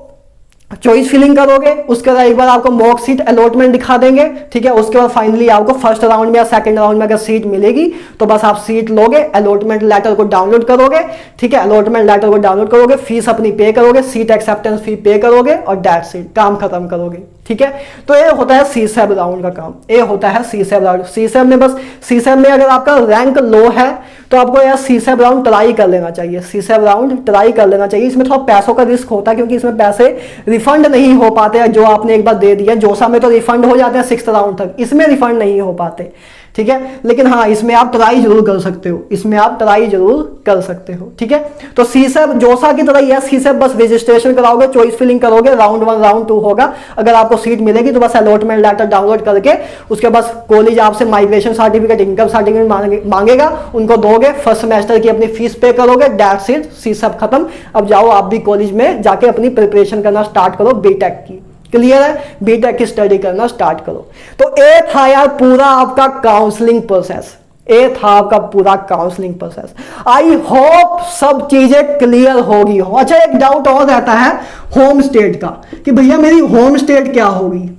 चॉइस फिलिंग करोगे, उसके बाद एक बार आपको मॉक सीट अलॉटमेंट दिखा देंगे। ठीक है, उसके बाद फाइनली आपको फर्स्ट राउंड में या सेकंड राउंड में अगर सीट मिलेगी तो बस आप सीट लोगे, अलॉटमेंट लेटर को डाउनलोड करोगे। ठीक है, अलॉटमेंट लेटर को डाउनलोड करोगे, फीस अपनी पे करोगे, सीट एक्सेप्टेंस फी पे करोगे और दैट्स इट, काम खत्म करोगे। ठीक है, तो ये होता है सीसैप राउंड का काम, ये होता है सीसैप राउंड। सीसैप में बस, सीसैप में अगर आपका रैंक लो है तो आपको यार सीसैप राउंड ट्राई कर लेना चाहिए, सीसैप राउंड ट्राई कर लेना चाहिए। इसमें थोड़ा पैसों का रिस्क होता है क्योंकि इसमें पैसे रिफंड नहीं हो पाते हैं, जो आपने एक बार दे दिया। जोसा में तो रिफंड हो जाते हैं 6th राउंड तक, इसमें रिफंड नहीं हो पाते। ठीक है, लेकिन हाँ इसमें आप ट्राई जरूर कर सकते हो, इसमें आप ट्राई जरूर कर सकते हो। ठीक है, तो सीसैप जोसा की तरह यह सीसैप बस रजिस्ट्रेशन कराओगे, चॉइस फिलिंग करोगे, राउंड 1 राउंड 2 होगा। अगर आपको सीट मिलेगी तो बस अलॉटमेंट लेटर डाउनलोड करके उसके बाद कॉलेज आपसे माइग्रेशन सर्टिफिकेट, इनकम सर्टिफिकेट मांगेगा, उनको दोगे, फर्स्ट सेमेस्टर की अपनी फीस पे करोगे, दैट्स इट, सीसैप खत्म। अब जाओ आप भी कॉलेज में जाके अपनी प्रिपरेशन करना स्टार्ट करो बीटेक की। क्लियर है, बीटेक की स्टडी करना स्टार्ट करो। तो ये था यार पूरा आपका काउंसलिंग प्रोसेस, ये था आपका पूरा काउंसलिंग प्रोसेस। आई होप सब चीजें क्लियर होगी हो। अच्छा, एक डाउट और रहता है होम स्टेट का, कि भैया मेरी होम स्टेट क्या होगी।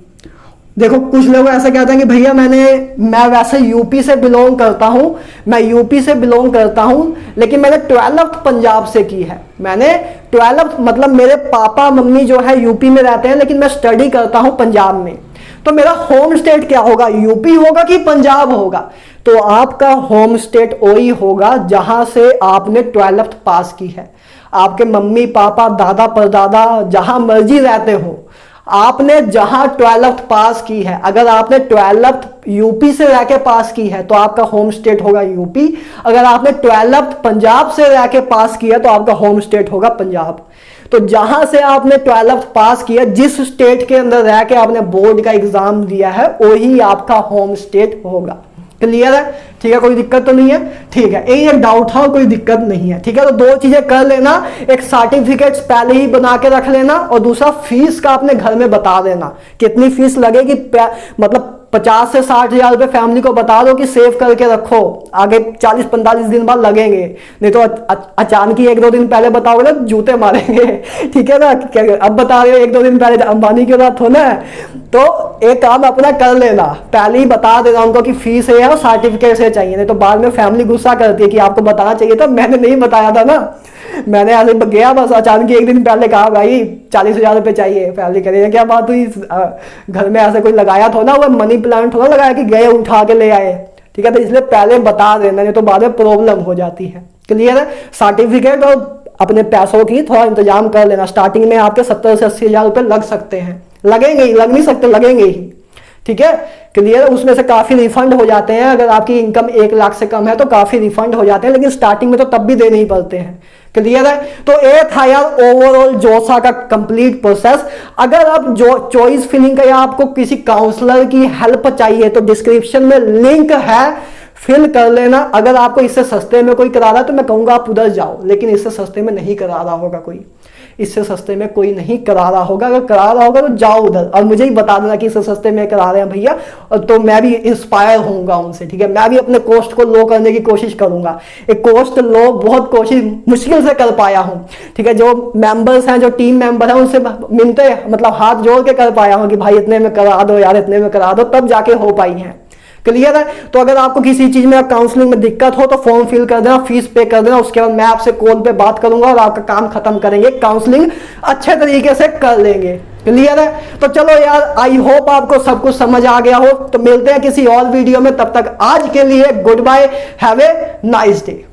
देखो कुछ लोग ऐसा कहते हैं कि भैया मैं वैसे यूपी से बिलोंग करता हूं, मैं यूपी से बिलोंग करता हूं, लेकिन मैंने 12th पंजाब से की है। मैंने 12th मतलब मेरे पापा मम्मी जो है यूपी में रहते हैं, लेकिन मैं स्टडी करता हूं पंजाब में। तो मेरा होम स्टेट क्या होगा, यूपी होगा कि पंजाब होगा? तो आपका होम स्टेट वही होगा जहां से आपने 12th पास की है। आपके मम्मी पापा दादा परदादा जहां मर्जी रहते हो, आपने जहां 12th पास की है, अगर आपने 12th यूपी से रह के पास की है तो आपका होम स्टेट होगा यूपी। अगर आपने 12th पंजाब से रह के पास किया तो आपका होम स्टेट होगा पंजाब। तो जहां से आपने 12th पास किया, जिस स्टेट के अंदर रह के आपने बोर्ड का एग्जाम दिया है, वही आपका होम स्टेट होगा। क्लियर है? ठीक है, कोई दिक्कत तो नहीं है? ठीक है, यही एक डाउट था, कोई दिक्कत नहीं है। ठीक है, तो 2 चीजें कर लेना, एक सर्टिफिकेट पहले ही बना के रख लेना, और दूसरा फीस का अपने घर में बता देना कितनी फीस लगेगी। मतलब 50 से 60 हजार रुपए फैमिली को बता दो कि सेव करके रखो, आगे 40-45 दिन बाद लगेंगे। नहीं तो अचानक ही 1-2 दिन पहले बताओगे ना, जूते मारेंगे। ठीक है ना, अब बता रहे हो 1-2 दिन पहले, अंबानी की बात हो ना, तो एक काम अपना कर लेना, पहले ही बता देना उनको कि फीस है और सर्टिफिकेट से चाहिए, नहीं तो बाद में फैमिली गुस्सा करती है कि आपको बताना चाहिए था, मैंने नहीं बताया था ना, मैंने ऐसे गया बस अचानक एक दिन पहले कहा भाई 40,000 रुपये चाहिए, फैमिली कह रही है क्या बात हुई, घर में ऐसे कोई लगाया थोड़ा, वो मनी प्लांट थोड़ा लगाया कि गए उठा के ले आए, ठीक है। तो इसलिए पहले बता देना, नहीं तो बाद में प्रॉब्लम हो जाती है। क्लियर है? सर्टिफिकेट और अपने पैसों की थोड़ा इंतजाम कर लेना, स्टार्टिंग में आपके 70 से 80,000 रुपये लग सकते हैं, लगेंगे ही, लग नहीं सकते, लगेंगे ही, ठीक है। क्लियर? उसमें से काफी रिफंड हो जाते हैं, अगर आपकी इनकम 1 लाख से कम है तो काफी रिफंड हो जाते हैं, लेकिन स्टार्टिंग में तो तब भी देने ही पड़ते हैं। क्लियर है? तो ये था यार ओवरऑल जोसा का कंप्लीट प्रोसेस। अगर आप जो चॉइस फिलिंग का या आपको किसी काउंसलर की हेल्प चाहिए तो डिस्क्रिप्शन में लिंक है, फिल कर लेना। अगर आपको इससे सस्ते में कोई करा रहा है तो मैं कहूंगा आप उधर जाओ, लेकिन इससे सस्ते में नहीं करा रहा होगा कोई, इससे सस्ते में कोई नहीं करा रहा होगा। अगर करा रहा होगा तो जाओ उधर और मुझे ही बता देना कि इससे सस्ते में करा रहे हैं भैया, और तो मैं भी इंस्पायर होऊंगा उनसे, ठीक है। मैं भी अपने कॉस्ट को लो करने की कोशिश करूंगा, एक कॉस्ट लो बहुत कोशिश मुश्किल से कर पाया हूं, ठीक है। जो मेंबर्स हैं, जो टीम मेंबर हैं, उनसे मिलते मतलब हाथ जोड़ के कर पाया हूं कि भाई इतने में करा दो यार, इतने में करा दो, तब जाके हो पाई हैं। क्लियर है? तो अगर आपको किसी चीज में काउंसलिंग में दिक्कत हो तो फॉर्म फिल कर देना, फीस पे कर देना, उसके बाद मैं आपसे कॉल पे बात करूंगा और आपका काम खत्म करेंगे, काउंसलिंग अच्छे तरीके से कर लेंगे। क्लियर है? तो चलो यार, आई होप आपको सब कुछ समझ आ गया हो। तो मिलते हैं किसी और वीडियो में, तब तक आज के लिए good bye, have a nice day.